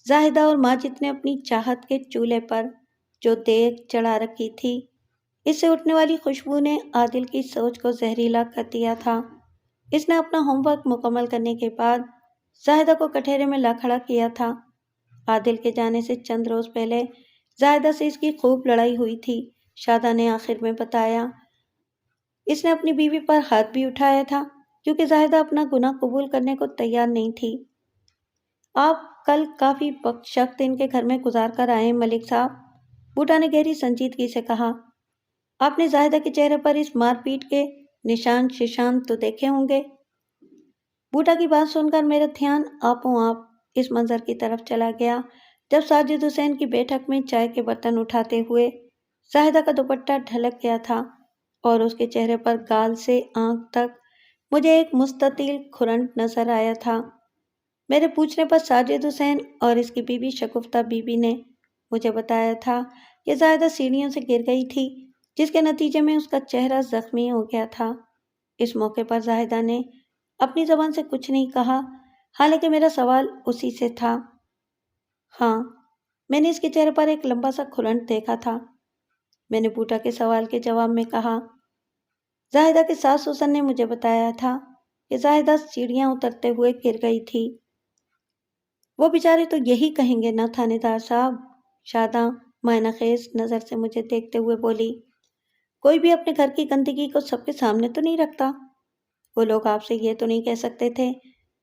زاہدہ اور ماجد نے اپنی چاہت کے چولہے پر جو دیگ چڑھا رکھی تھی، اس سے اٹھنے والی خوشبو نے عادل کی سوچ کو زہریلا کر دیا تھا۔ اس نے اپنا ہوم ورک مکمل کرنے کے بعد زاہدہ کو کٹہرے میں لا کھڑا کیا تھا۔ عادل کے جانے سے چند روز پہلے زاہدہ سے اس کی خوب لڑائی ہوئی تھی۔ شادہ نے آخر میں بتایا اس نے اپنی بیوی پر ہاتھ بھی اٹھایا تھا کیونکہ زاہدہ اپنا گناہ قبول کرنے کو تیار نہیں تھی۔ آپ کل کافی وقت ان کے گھر میں گزار کر آئے ملک صاحب، بوٹا نے گہری سنجیدگی سے کہا۔ آپ نے زاہدہ کے چہرے پر اس مار پیٹ کے نشان ششان تو دیکھے ہوں گے۔ بوٹا کی بات سن کر میرا دھیان آپ اس منظر کی طرف چلا گیا جب ساجد حسین کی بیٹھک میں چائے کے برتن اٹھاتے ہوئے زاہدہ کا دوپٹہ ڈھلک گیا تھا اور اس کے چہرے پر گال سے آنکھ تک مجھے ایک مستطیل کھرنٹ نظر آیا تھا۔ میرے پوچھنے پر ساجد حسین اور اس کی بیوی شگفتہ بیوی نے مجھے بتایا تھا کہ زاہدہ سیڑھیوں سے گر گئی تھی جس کے نتیجے میں اس کا چہرہ زخمی ہو گیا تھا۔ اس موقع پر زاہدہ نے اپنی زبان سے کچھ نہیں کہا، حالانکہ میرا سوال اسی سے تھا۔ ہاں، میں نے اس کے چہرے پر ایک لمبا سا کھرنٹ دیکھا تھا، میں نے بوٹا کے سوال کے جواب میں کہا۔ زاہدہ کے ساس سسر نے مجھے بتایا تھا کہ زاہدہ سیڑھیاں اترتے ہوئے گر گئی تھی۔ وہ بیچارے تو یہی کہیں گے نا تھانے دار صاحب، شاداں معائنہ خیز نظر سے مجھے دیکھتے ہوئے بولی۔ کوئی بھی اپنے گھر کی گندگی کو سب کے سامنے تو نہیں رکھتا۔ وہ لوگ آپ سے یہ تو نہیں کہہ سکتے تھے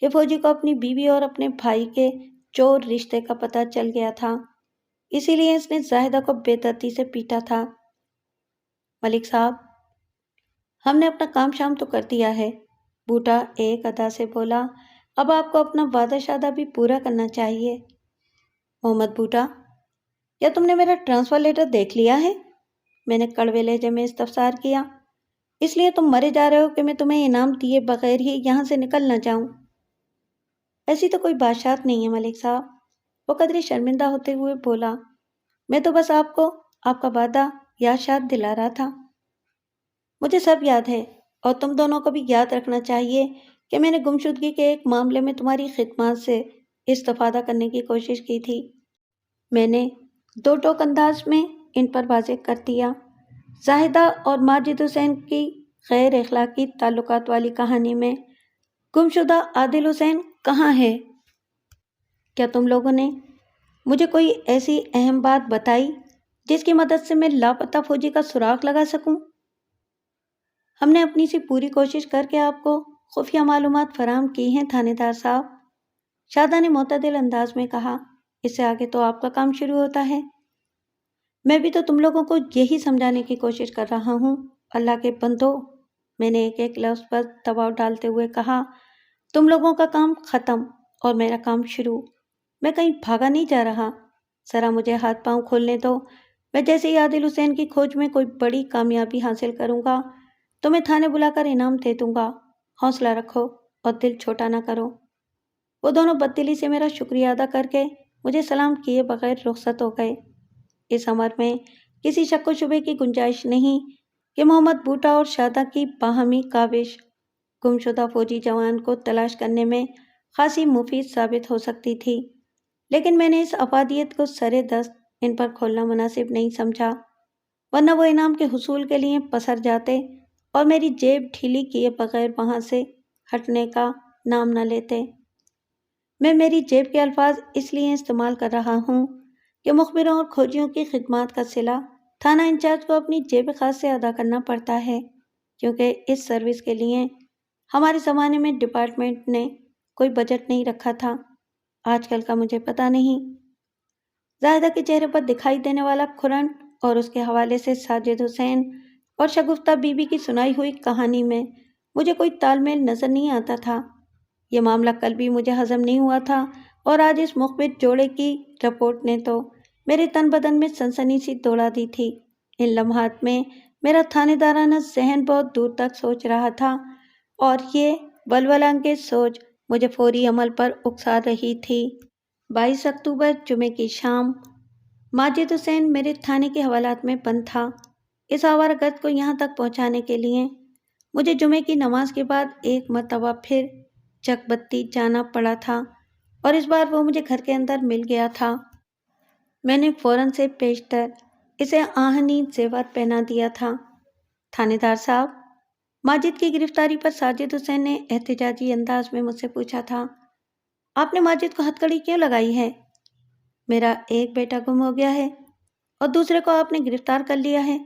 کہ فوجی کو اپنی بیوی اور اپنے بھائی کے چور رشتے کا پتہ چل گیا تھا، اسی لیے اس نے زاہدہ کو بے دردی سے پیٹا تھا۔ ملک صاحب، ہم نے اپنا کام شام تو کر دیا ہے، بوٹا ایک ادا سے بولا، اب آپ کو اپنا وعدہ شادہ بھی پورا کرنا چاہیے۔ محمد بوٹا، کیا تم نے میرا ٹرانسفر لیٹر دیکھ لیا ہے؟ میں نے کڑوے لہجے میں استفسار کیا۔ اس لیے تم مرے جا رہے ہو کہ میں تمہیں انعام دیے بغیر ہی یہاں سے نکل نہ جاؤں؟ ایسی تو کوئی بادشاہت نہیں ہے ملک صاحب، وہ قدرے شرمندہ ہوتے ہوئے بولا۔ میں تو بس آپ کو آپ کا وعدہ یاد دلا رہا تھا۔ مجھے سب یاد ہے، اور تم دونوں کو بھی یاد رکھنا چاہیے کہ میں نے گمشدگی کے ایک معاملے میں تمہاری خدمات سے استفادہ کرنے کی کوشش کی تھی۔ میں نے دو ٹوک انداز میں ان پر واضح کر دیا۔ زاہدہ اور ماجد حسین کی غیر اخلاقی تعلقات والی کہانی میں گمشدہ عادل حسین کہاں ہے؟ کیا تم لوگوں نے مجھے کوئی ایسی اہم بات بتائی جس کی مدد سے میں لاپتہ فوجی کا سراغ لگا سکوں؟ ہم نے اپنی سی پوری کوشش کر کے آپ کو خفیہ معلومات فراہم کی ہیں تھانے دار صاحب، شادہ نے معتدل انداز میں کہا۔ اس سے آگے تو آپ کا کام شروع ہوتا ہے۔ میں بھی تو تم لوگوں کو یہی سمجھانے کی کوشش کر رہا ہوں۔ اللہ کے بندو، میں نے ایک ایک لفظ پر دباؤ ڈالتے ہوئے کہا، تم لوگوں کا کام ختم اور میرا کام شروع۔ میں کہیں بھاگا نہیں جا رہا، ذرا مجھے ہاتھ پاؤں کھولنے دو۔ میں جیسے ہی عادل حسین کی کھوج میں کوئی بڑی کامیابی حاصل کروں گا تو میں تھانے بلا کر انعام دے دوں گا۔ حوصلہ رکھو اور دل چھوٹا نہ کرو۔ وہ دونوں بددلی سے میرا شکریہ ادا کر کے مجھے سلام کیے بغیر رخصت ہو گئے۔ اس امر میں کسی شک و شبے کی گنجائش نہیں کہ محمد بوٹا اور شادہ کی باہمی کاوش گمشدہ فوجی جوان کو تلاش کرنے میں خاصی مفید ثابت ہو سکتی تھی، لیکن میں نے اس افادیت کو سرے دست ان پر کھولنا مناسب نہیں سمجھا، ورنہ وہ انعام کے حصول کے لیے پسر جاتے اور میری جیب ڈھیلی کیے بغیر وہاں سے ہٹنے کا نام نہ لیتے۔ میں میری جیب کے الفاظ اس لیے استعمال کر رہا ہوں کہ مخبروں اور کھوجیوں کی خدمات کا صلہ تھانہ انچارج کو اپنی جیب خاص سے ادا کرنا پڑتا ہے، کیونکہ اس سروس کے لیے ہمارے زمانے میں ڈپارٹمنٹ نے کوئی بجٹ نہیں رکھا تھا۔ آج کل کا مجھے پتہ نہیں۔ زاہدہ کے چہرے پر دکھائی دینے والا کھرنٹ اور اس کے حوالے سے ساجد حسین اور شگفتہ بی بی کی سنائی ہوئی کہانی میں مجھے کوئی تال میل نظر نہیں آتا تھا۔ یہ معاملہ کل بھی مجھے ہضم نہیں ہوا تھا، اور آج اس مخبر جوڑے کی رپورٹ نے تو میرے تن بدن میں سنسنی سی دوڑا دی تھی۔ ان لمحات میں میرا تھانے دارانہ ذہن بہت دور تک سوچ رہا تھا، اور یہ ولولہ انگیز سوچ مجھے فوری عمل پر اکسا رہی تھی۔ 22 اکتوبر جمعے کی شام۔ ماجد حسین میرے تھانے کے حوالات میں بند تھا۔ اس آوارہ گرد کو یہاں تک پہنچانے کے لیے مجھے جمعے کی نماز کے بعد ایک مرتبہ پھر چکبتی جانا پڑا تھا، اور اس بار وہ مجھے گھر کے اندر مل گیا تھا۔ میں نے فوراً سے پیشتر اسے آہنی زیور پہنا دیا تھا۔ تھانے دار صاحب، ماجد کی گرفتاری پر ساجد حسین نے احتجاجی انداز میں مجھ سے پوچھا تھا، آپ نے ماجد کو ہتھکڑی کیوں لگائی ہے؟ میرا ایک بیٹا گم ہو گیا ہے اور دوسرے کو آپ نے گرفتار کر لیا ہے،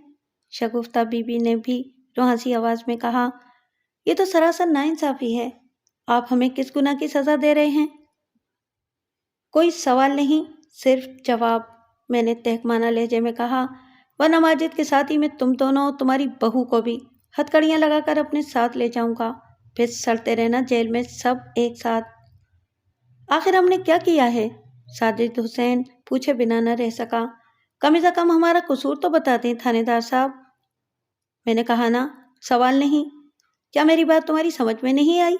شگفتہ بی بی نے بھی روحانسی آواز میں کہا۔ یہ تو سراسر ناانصافی ہے، آپ ہمیں کس گناہ کی سزا دے رہے ہیں؟ کوئی سوال نہیں، صرف جواب، میں نے تہکمانہ لہجے میں کہا، ورنہ ماجد کے ساتھ ہی میں تم دونوں اور تمہاری بہو کو بھی ہتھکڑیاں لگا کر اپنے ساتھ لے جاؤں گا، پھر سڑتے رہنا جیل میں سب ایک ساتھ۔ آخر ہم نے کیا کیا ہے؟ ساجد حسین پوچھے بنا نہ رہ سکا۔ کم از کم ہمارا قصور تو بتا دیں تھانے دار صاحب۔ میں نے کہا نا، سوال نہیں۔ کیا میری بات تمہاری سمجھ میں نہیں آئی؟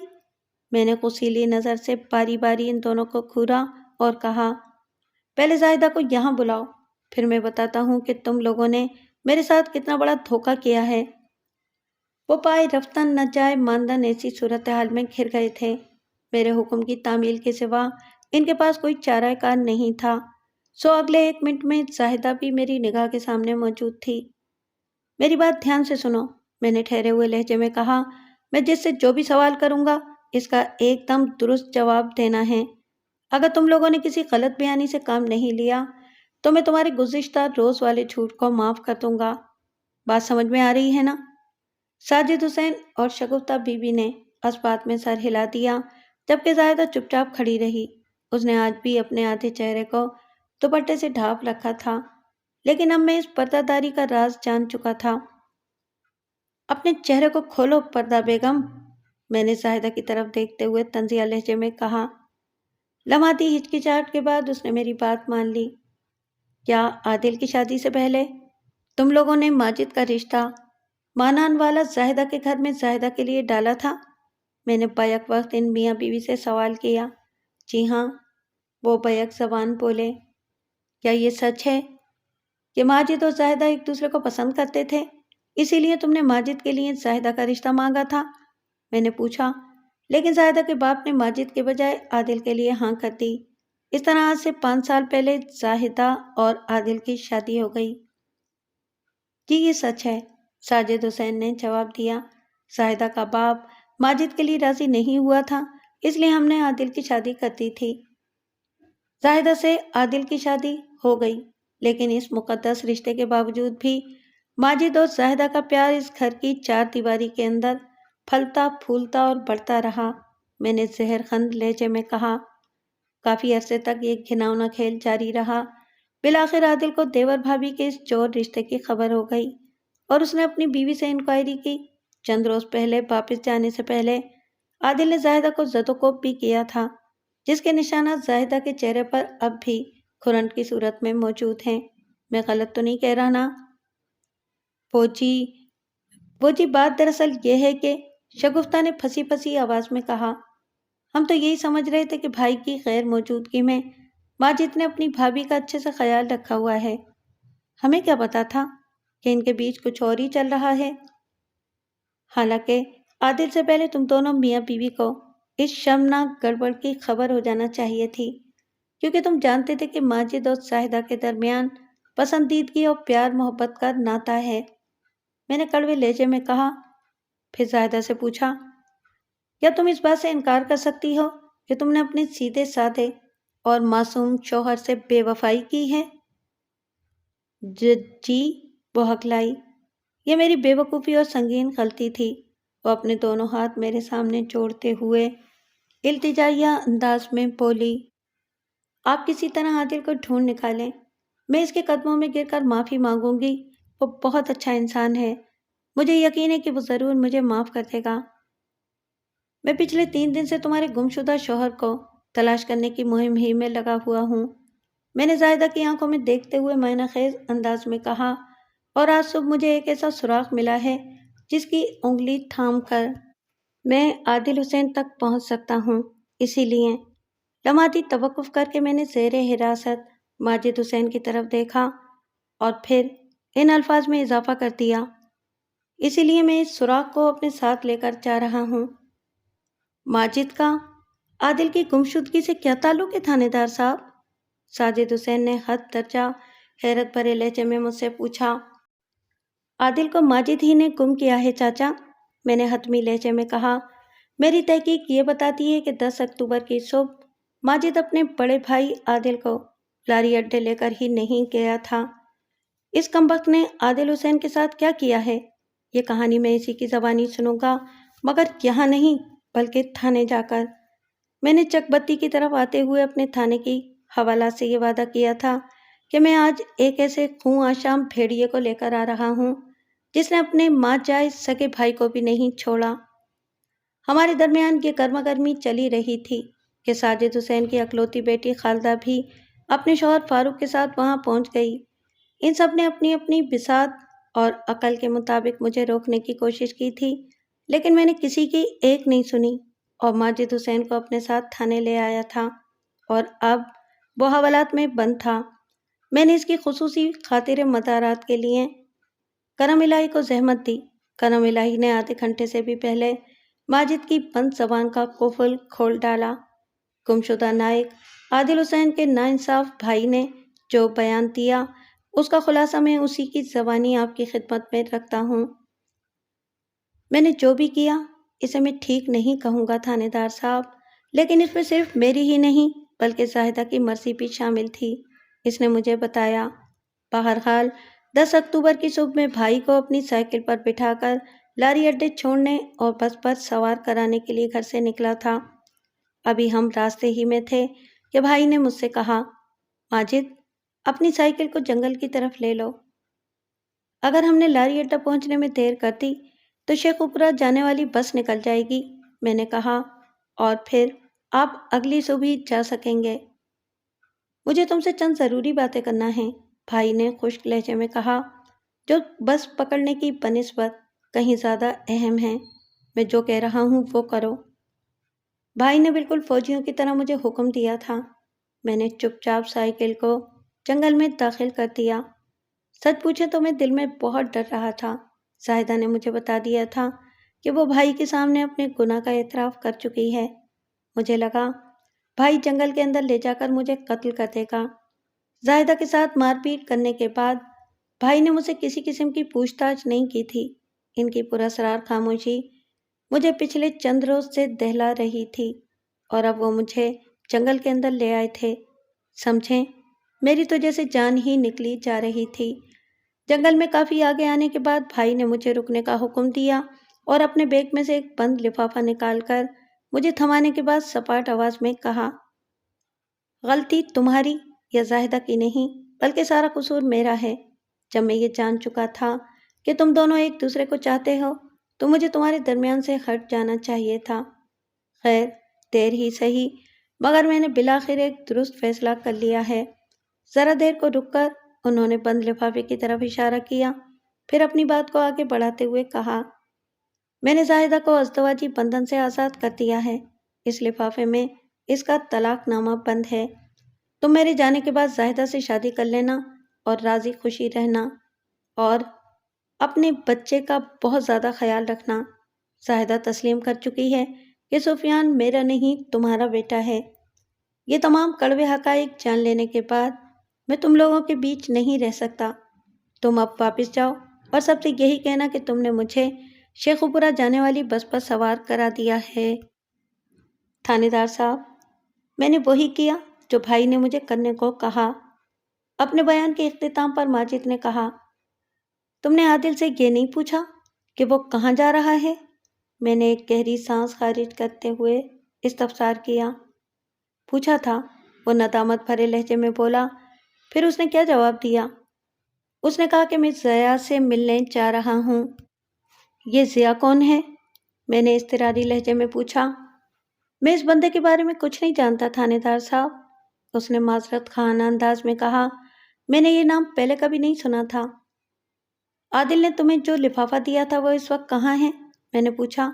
میں نے غصیلی نظر سے باری باری ان دونوں کو گھورا اور کہا، پہلے زاہدہ کو یہاں بلاؤ، پھر میں بتاتا ہوں کہ تم لوگوں نے میرے ساتھ کتنا بڑا دھوکہ کیا ہے۔ وہ پائے رفتن نہ جائے ماندن ایسی صورتحال میں گھر گئے تھے۔ میرے حکم کی تعمیل کے سوا ان کے پاس کوئی چارہ کار نہیں تھا، سو اگلے 1 منٹ میں زاہدہ بھی میری نگاہ کے سامنے موجود تھی۔ میری بات دھیان سے سنو، میں نے ٹھہرے ہوئے لہجے میں کہا، میں جس سے جو بھی سوال کروں گا اس کا ایک دم درست جواب دینا ہے۔ اگر تم لوگوں نے کسی غلط بیانی سے کام نہیں لیا تو میں تمہارے گزشتہ روز والے جھوٹ کو معاف کر دوں گا۔ بات سمجھ میں آ رہی ہے نا؟ ساجد حسین اور شگفتہ بی بی نے اس بات میں سر ہلا دیا، جبکہ زاہدہ چپ چاپ کھڑی رہی۔ اس نے آج بھی اپنے آدھے چہرے کو دوپٹے سے ڈھانپ رکھا تھا، لیکن اب میں اس پردہ داری کا راز جان چکا تھا۔ اپنے چہرے کو کھولو پردہ بیگم، میں نے زاہدہ کی طرف دیکھتے ہوئے طنزیہ لہجے میں کہا۔ لمحاتی ہچکچاہٹ کے بعد اس نے میری بات مان لی۔ کیا عادل کی شادی سے پہلے تم لوگوں نے ماجد کا رشتہ مانان والا زاہدہ کے گھر میں زاہدہ کے لیے ڈالا تھا؟ میں نے بیک وقت ان میاں بیوی سے سوال کیا۔ جی ہاں، وہ بیک زبان بولے۔ کیا یہ سچ ہے کہ ماجد اور زاہدہ ایک دوسرے کو پسند کرتے تھے، اسی لیے تم نے ماجد کے لیے زاہدہ کا رشتہ مانگا تھا؟ میں نے پوچھا۔ لیکن زاہدہ کے باپ نے ماجد کے بجائے عادل کے لیے ہاں کر دی۔ اس طرح آج سے 5 سال پہلے زاہدہ اور عادل کی شادی ہو گئی۔ جی یہ سچ ہے، ساجد حسین نے جواب دیا۔ زاہدہ کا باپ ماجد کے لیے راضی نہیں ہوا تھا، اس لیے ہم نے عادل کی شادی کر دی تھی۔ زاہدہ سے عادل کی شادی ہو گئی، لیکن اس مقدس رشتے کے باوجود بھی ماجد اور زاہدہ کا پیار اس گھر کی 4 دیواری کے اندر پھلتا پھولتا اور بڑھتا رہا۔ میں نے زہر خند لہجے میں کہا۔ کافی عرصے تک یہ گھناؤنا کھیل جاری رہا۔ بالآخر عادل کو دیور بھابھی کے اس جوڑ رشتے کی خبر ہو گئی اور اس نے اپنی بیوی سے انکوائری کی۔ چند روز پہلے واپس جانے سے پہلے عادل نے زاہدہ کو زد و کوب بھی کیا تھا، جس کے نشانات زاہدہ کے چہرے پر اب بھی کھرنٹ کی صورت میں موجود ہیں۔ میں غلط تو نہیں کہہ رہا نا؟ وہ جی بات دراصل یہ ہے کہ شگفتہ نے پھنسی پھنسی آواز میں کہا، ہم تو یہی سمجھ رہے تھے کہ بھائی کی غیر موجودگی میں ماجد نے اپنی بھابھی کا اچھے سے خیال رکھا ہوا ہے۔ ہمیں کیا پتا تھا کہ ان کے بیچ کچھ اور ہی چل رہا ہے۔ حالانکہ عادل سے پہلے تم دونوں میاں بیوی کو اس شرمناک گڑبڑ کی خبر ہو جانا چاہیے تھی، کیونکہ تم جانتے تھے کہ ماجد اور زاہدہ کے درمیان پسندیدگی اور پیار محبت کا ناتا ہے۔ میں نے کڑوے لہجے میں کہا۔ پھر زاہدہ سے پوچھا، کیا تم اس بات سے انکار کر سکتی ہو کہ تم نے اپنے سیدھے سادھے اور معصوم شوہر سے بے وفائی کی ہے؟ جی، وہ ہکلائی۔ یہ میری بے وقوفی اور سنگین غلطی تھی۔ وہ اپنے دونوں ہاتھ میرے سامنے جوڑتے ہوئے التجائیہ انداز میں بولی، آپ کسی طرح عادل کو ڈھونڈ نکالیں، میں اس کے قدموں میں گر کر معافی مانگوں گی۔ وہ بہت اچھا انسان ہے، مجھے یقین ہے کہ وہ ضرور مجھے معاف کر دے گا۔ میں پچھلے 3 دن سے تمہارے گمشدہ شوہر کو تلاش کرنے کی مہم ہی میں لگا ہوا ہوں، میں نے زاہدہ کی آنکھوں میں دیکھتے ہوئے معنی خیز انداز میں کہا، اور آج صبح مجھے ایک ایسا سراغ ملا ہے جس کی انگلی تھام کر میں عادل حسین تک پہنچ سکتا ہوں۔ اسی لیے لمحاتی توقف کر کے میں نے زیر حراست ماجد حسین کی طرف دیکھا اور پھر ان الفاظ میں اضافہ کر دیا، اسی لیے میں اس سراغ کو اپنے ساتھ لے کر جا رہا ہوں۔ ماجد کا عادل کی گمشدگی سے کیا تعلق ہے تھانے دار صاحب؟ ساجد حسین نے حد درجہ حیرت بھرے لہجے میں مجھ سے پوچھا۔ عادل کو ماجد ہی نے گم کیا ہے چاچا، میں نے حتمی لہجے میں کہا۔ میری تحقیق یہ بتاتی ہے کہ 10 اکتوبر کی صبح ماجد اپنے بڑے بھائی عادل کو لاری اڈے لے کر ہی نہیں گیا تھا۔ اس کمبخت نے عادل حسین کے ساتھ کیا کیا ہے، یہ کہانی میں اسی کی زبانی سنوں گا، مگر یہاں نہیں بلکہ تھانے جا کر۔ میں نے چک بتی کی طرف آتے ہوئے اپنے تھانے کی حوالات سے یہ وعدہ کیا تھا کہ میں آج ایک ایسے خوں آشام بھیڑیے کو لے کر آ رہا ہوں جس نے اپنے ماں جائز سگے بھائی کو بھی نہیں چھوڑا۔ ہمارے درمیان یہ گرما گرمی چلی رہی تھی کہ ساجد حسین کی اکلوتی بیٹی خالدہ بھی اپنے شوہر فاروق کے ساتھ وہاں پہنچ گئی۔ ان سب نے اپنی اپنی بساط اور عقل کے مطابق مجھے روکنے کی کوشش کی تھی، لیکن میں نے کسی کی ایک نہیں سنی اور ماجد حسین کو اپنے ساتھ تھانے لے آیا تھا، اور اب وہ حوالات میں بند تھا۔ میں نے اس کی خصوصی خاطر مدارات کے لیے کرم الہی کو زحمت دی۔ کرم الہی نے آدھے گھنٹے سے بھی پہلے ماجد کی بند زبان کا قفل کھول ڈالا۔ گمشدہ نائک عادل حسین کے ناانصاف بھائی نے جو بیان دیا اس کا خلاصہ میں اسی کی زبانی آپ کی خدمت میں رکھتا ہوں۔ میں نے جو بھی کیا اسے میں ٹھیک نہیں کہوں گا تھانے دار صاحب، لیکن اس میں صرف میری ہی نہیں بلکہ زاہدہ کی مرضی بھی شامل تھی، اس نے مجھے بتایا۔ بہرحال 10 اکتوبر کی صبح میں بھائی کو اپنی سائیکل پر بٹھا کر لاری اڈے چھوڑنے اور بس پر سوار کرانے کے لیے گھر سے نکلا تھا۔ ابھی ہم راستے ہی میں تھے کہ بھائی نے مجھ سے کہا، ماجد اپنی سائیکل کو جنگل کی طرف لے لو، اگر ہم نے لاری اڈا پہنچنے میں دیر کر دی تو شیخ اوپرا جانے والی بس نکل جائے گی میں نے کہا، اور پھر آپ اگلی صبح ہی جا سکیں گے۔ مجھے تم سے چند ضروری باتیں کرنا ہے، بھائی نے خشک لہجے میں کہا، جو بس پکڑنے کی بنسبت کہیں زیادہ اہم ہیں۔ میں جو کہہ رہا ہوں وہ کرو۔ بھائی نے بالکل فوجیوں کی طرح مجھے حکم دیا تھا۔ میں نے چپ چاپ سائیکل کو جنگل میں داخل کر دیا۔ سچ پوچھے تو میں دل میں بہت ڈر رہا تھا۔ زاہدہ نے مجھے بتا دیا تھا کہ وہ بھائی کے سامنے اپنے گناہ کا اعتراف کر چکی ہے۔ مجھے لگا بھائی جنگل کے اندر لے جا کر مجھے قتل کر دے گا۔ زاہدہ کے ساتھ مار پیٹ کرنے کے بعد بھائی نے مجھ سے کسی قسم کی پوچھ تاچھ نہیں کی تھی۔ ان کی پراسرار خاموشی مجھے پچھلے چند روز سے دہلا رہی تھی، اور اب وہ مجھے جنگل کے اندر لے آئے تھے۔ سمجھیں، میری تو جیسے جان ہی نکلی جا رہی تھی۔ جنگل میں کافی آگے آنے کے بعد بھائی نے مجھے رکنے کا حکم دیا اور اپنے بیگ میں سے ایک بند لفافہ نکال کر مجھے تھمانے کے بعد سپاٹ آواز میں کہا، غلطی تمہاری یا زاہدہ کی نہیں، بلکہ سارا قصور میرا ہے۔ جب میں یہ جان چکا تھا کہ تم دونوں ایک دوسرے کو چاہتے ہو تو مجھے تمہارے درمیان سے ہٹ جانا چاہیے تھا۔ خیر، دیر ہی سہی، مگر میں نے بالآخر ایک درست فیصلہ کر لیا ہے۔ ذرا دیر کو رک کر انہوں نے بند لفافے کی طرف اشارہ کیا، پھر اپنی بات کو آگے بڑھاتے ہوئے کہا، میں نے زاہدہ کو ازدواجی بندھن سے آزاد کر دیا ہے۔ اس لفافے میں اس کا طلاق نامہ بند ہے۔ تم میرے جانے کے بعد زاہدہ سے شادی کر لینا اور راضی خوشی رہنا، اور اپنے بچے کا بہت زیادہ خیال رکھنا۔ زاہدہ تسلیم کر چکی ہے کہ سفیان میرا نہیں تمہارا بیٹا ہے۔ یہ تمام کڑوے حقائق جان لینے کے بعد میں تم لوگوں کے بیچ نہیں رہ سکتا۔ تم اب واپس جاؤ اور سب سے یہی کہنا کہ تم نے مجھے شیخو پورہ جانے والی بس پر سوار کرا دیا ہے۔ تھانے دار صاحب، میں نے وہی کیا جو بھائی نے مجھے کرنے کو کہا۔ اپنے بیان کے اختتام پر ماجد نے کہا، تم نے عادل سے یہ نہیں پوچھا کہ وہ کہاں جا رہا ہے؟ میں نے ایک گہری سانس خارج کرتے ہوئے استفسار کیا۔ پوچھا تھا، وہ ندامت بھرے لہجے میں بولا۔ پھر اس نے کیا جواب دیا؟ اس نے کہا کہ میں ضیاء سے ملنے جا رہا ہوں۔ یہ ضیاء کون ہے؟ میں نے اضطراری لہجے میں پوچھا۔ میں اس بندے کے بارے میں کچھ نہیں جانتا تھانے دار صاحب، اس نے معذرت خانہ انداز میں کہا۔ میں نے یہ نام پہلے کبھی نہیں سنا تھا۔ عادل نے تمہیں جو لفافہ دیا تھا وہ اس وقت کہاں ہے؟ میں نے پوچھا۔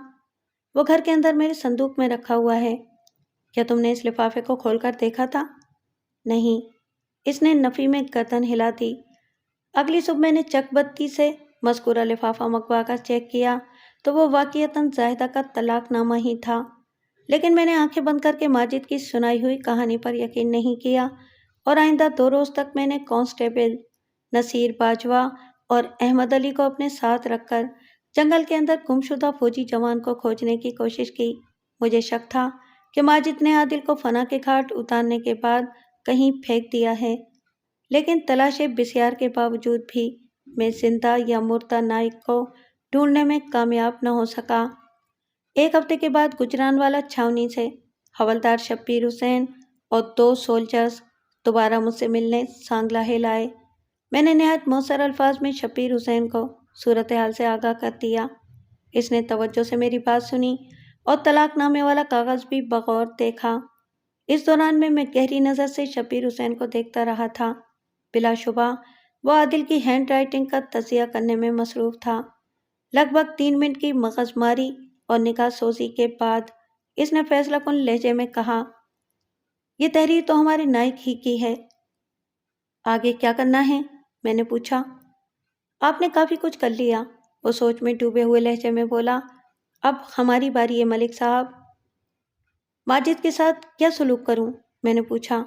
وہ گھر کے اندر میرے صندوق میں رکھا ہوا ہے۔ کیا تم نے اس لفافے کو کھول کر دیکھا تھا؟ نہیں، اس نے نفی میں گردن ہلا دی۔ اگلی صبح میں نے چک بتی سے مذکورہ لفافہ منگوا کر چیک کیا تو وہ واقعتاً زاہدہ کا طلاق نامہ ہی تھا، لیکن میں نے آنکھیں بند کر کے ماجد کی سنائی ہوئی کہانی پر یقین نہیں کیا، اور آئندہ 2 روز تک میں نے کانسٹیبل نصیر باجوہ اور احمد علی کو اپنے ساتھ رکھ کر جنگل کے اندر گمشدہ فوجی جوان کو کھوجنے کی کوشش کی۔ مجھے شک تھا کہ ماجد نے عادل کو فنا کے گھاٹ اتارنے کے بعد کہیں پھینک دیا ہے، لیکن تلاشیں بسیار کے باوجود بھی میں زندہ یا مردہ نائک کو ڈھونڈنے میں کامیاب نہ ہو سکا۔ 1 ہفتے کے بعد گجرانوالہ چھاونی سے حوالدار شبیر حسین اور 2 سولجرز دوبارہ مجھ سے ملنے سانگلہ ہل آئے۔ میں نے نہایت مؤثر الفاظ میں شبیر حسین کو صورتحال سے آگاہ کر دیا۔ اس نے توجہ سے میری بات سنی اور طلاق نامے والا کاغذ بھی بغور دیکھا۔ اس دوران میں گہری نظر سے شبیر حسین کو دیکھتا رہا تھا۔ بلا شبہ وہ عادل کی ہینڈ رائٹنگ کا تجزیہ کرنے میں مصروف تھا۔ لگ بھگ 3 منٹ کی مغز ماری اور نگاہ سوزی کے بعد اس نے فیصلہ کن لہجے میں کہا، یہ تحریر تو ہمارے نائک ہی کی ہے۔ آگے کیا کرنا ہے؟ میں نے پوچھا۔ آپ نے کافی کچھ کر لیا، وہ سوچ میں ڈوبے ہوئے لہجے میں بولا۔ اب ہماری باری ہے ملک صاحب۔ ماجد کے ساتھ کیا سلوک کروں؟ میں نے پوچھا۔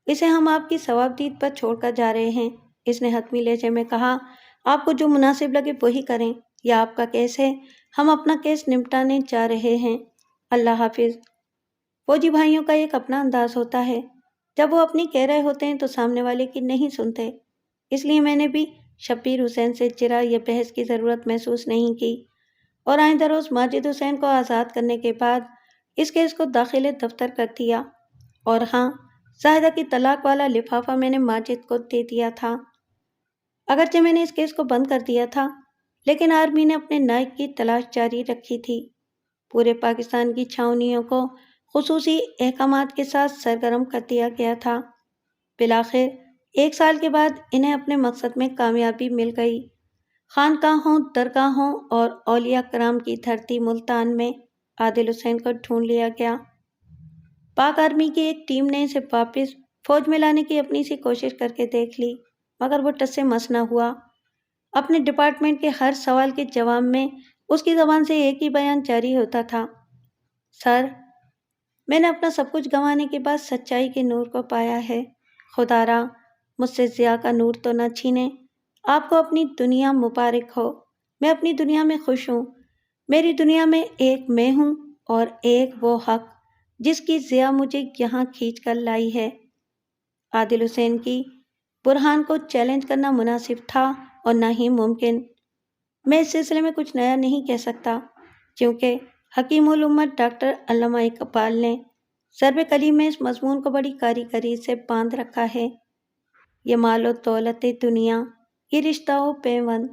اسے ہم آپ کی ثوابدید پر چھوڑ کر جا رہے ہیں، اس نے حتمی لہجے میں کہا۔ آپ کو جو مناسب لگے وہی کریں، یہ آپ کا کیس ہے، ہم اپنا کیس نمٹانے جا رہے ہیں۔ اللہ حافظ۔ فوجی بھائیوں کا ایک اپنا انداز ہوتا ہے، جب وہ اپنی کہہ رہے ہوتے ہیں تو سامنے والے کی نہیں سنتے، اس لیے میں نے بھی شبیر حسین سے جرا یا بحث کی ضرورت محسوس نہیں کی، اور آئندہ روز ماجد حسین کو آزاد کرنے کے بعد اس کیس کو داخل دفتر کر دیا، اور ہاں، زاہدہ کی طلاق والا لفافہ میں نے ماجد کو دے دیا تھا۔ اگرچہ میں نے اس کیس کو بند کر دیا تھا، لیکن آرمی نے اپنے نائک کی تلاش جاری رکھی تھی۔ پورے پاکستان کی چھاؤنیوں کو خصوصی احکامات کے ساتھ سرگرم کر دیا گیا تھا۔ بالآخر 1 سال کے بعد انہیں اپنے مقصد میں کامیابی مل گئی۔ خانقاہوں، درگاہوں اور اولیاء کرام کی دھرتی ملتان میں عادل حسین کو ڈھونڈ لیا گیا۔ پاک آرمی کی ایک ٹیم نے اسے واپس فوج میں لانے کی اپنی سی کوشش کر کے دیکھ لی، مگر وہ ٹس سے مس نہ ہوا۔ اپنے ڈپارٹمنٹ کے ہر سوال کے جواب میں اس کی زبان سے ایک ہی بیان جاری ہوتا تھا: سر، میں نے اپنا سب کچھ گنوانے کے بعد سچائی کے نور کو پایا ہے۔ خدا را مجھ سے ضیاء کا نور تو نہ چھینے۔ آپ کو اپنی دنیا مبارک ہو۔ میں اپنی دنیا میں خوش ہوں۔ میری دنیا میں ایک میں ہوں اور ایک وہ حق جس کی ضیاء مجھے یہاں کھینچ کر لائی ہے۔ عادل حسین کی برہان کو چیلنج کرنا مناسب تھا اور نہ ہی ممکن۔ میں اس سلسلے میں کچھ نیا نہیں کہہ سکتا، کیونکہ حکیم الامت ڈاکٹر علامہ اقبال نے ضرب کلیم میں اس مضمون کو بڑی کاریگری سے باندھ رکھا ہے: یہ مال و دولت دنیا، یہ رشتہ و پیوند،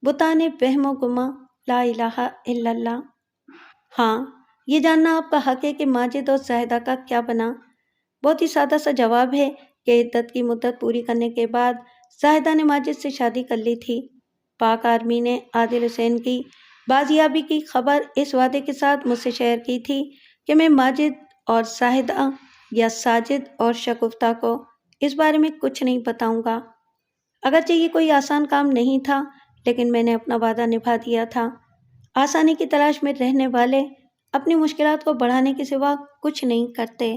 بتانے وہم و گماں، لا الہ الا اللہ۔ ہاں، یہ جاننا آپ کا حق ہے کہ ماجد اور زاہدہ کا کیا بنا۔ بہت ہی سادہ سا جواب ہے کہ عدت کی مدت پوری کرنے کے بعد زاہدہ نے ماجد سے شادی کر لی تھی۔ پاک آرمی نے عادل حسین کی بازیابی کی خبر اس وعدے کے ساتھ مجھ سے شیئر کی تھی کہ میں ماجد اور زاہدہ یا ساجد اور شگفتہ کو اس بارے میں کچھ نہیں بتاؤں گا۔ اگرچہ یہ کوئی آسان کام نہیں تھا، لیکن میں نے اپنا وعدہ نبھا دیا تھا۔ آسانی کی تلاش میں رہنے والے اپنی مشکلات کو بڑھانے کے سوا کچھ نہیں کرتے۔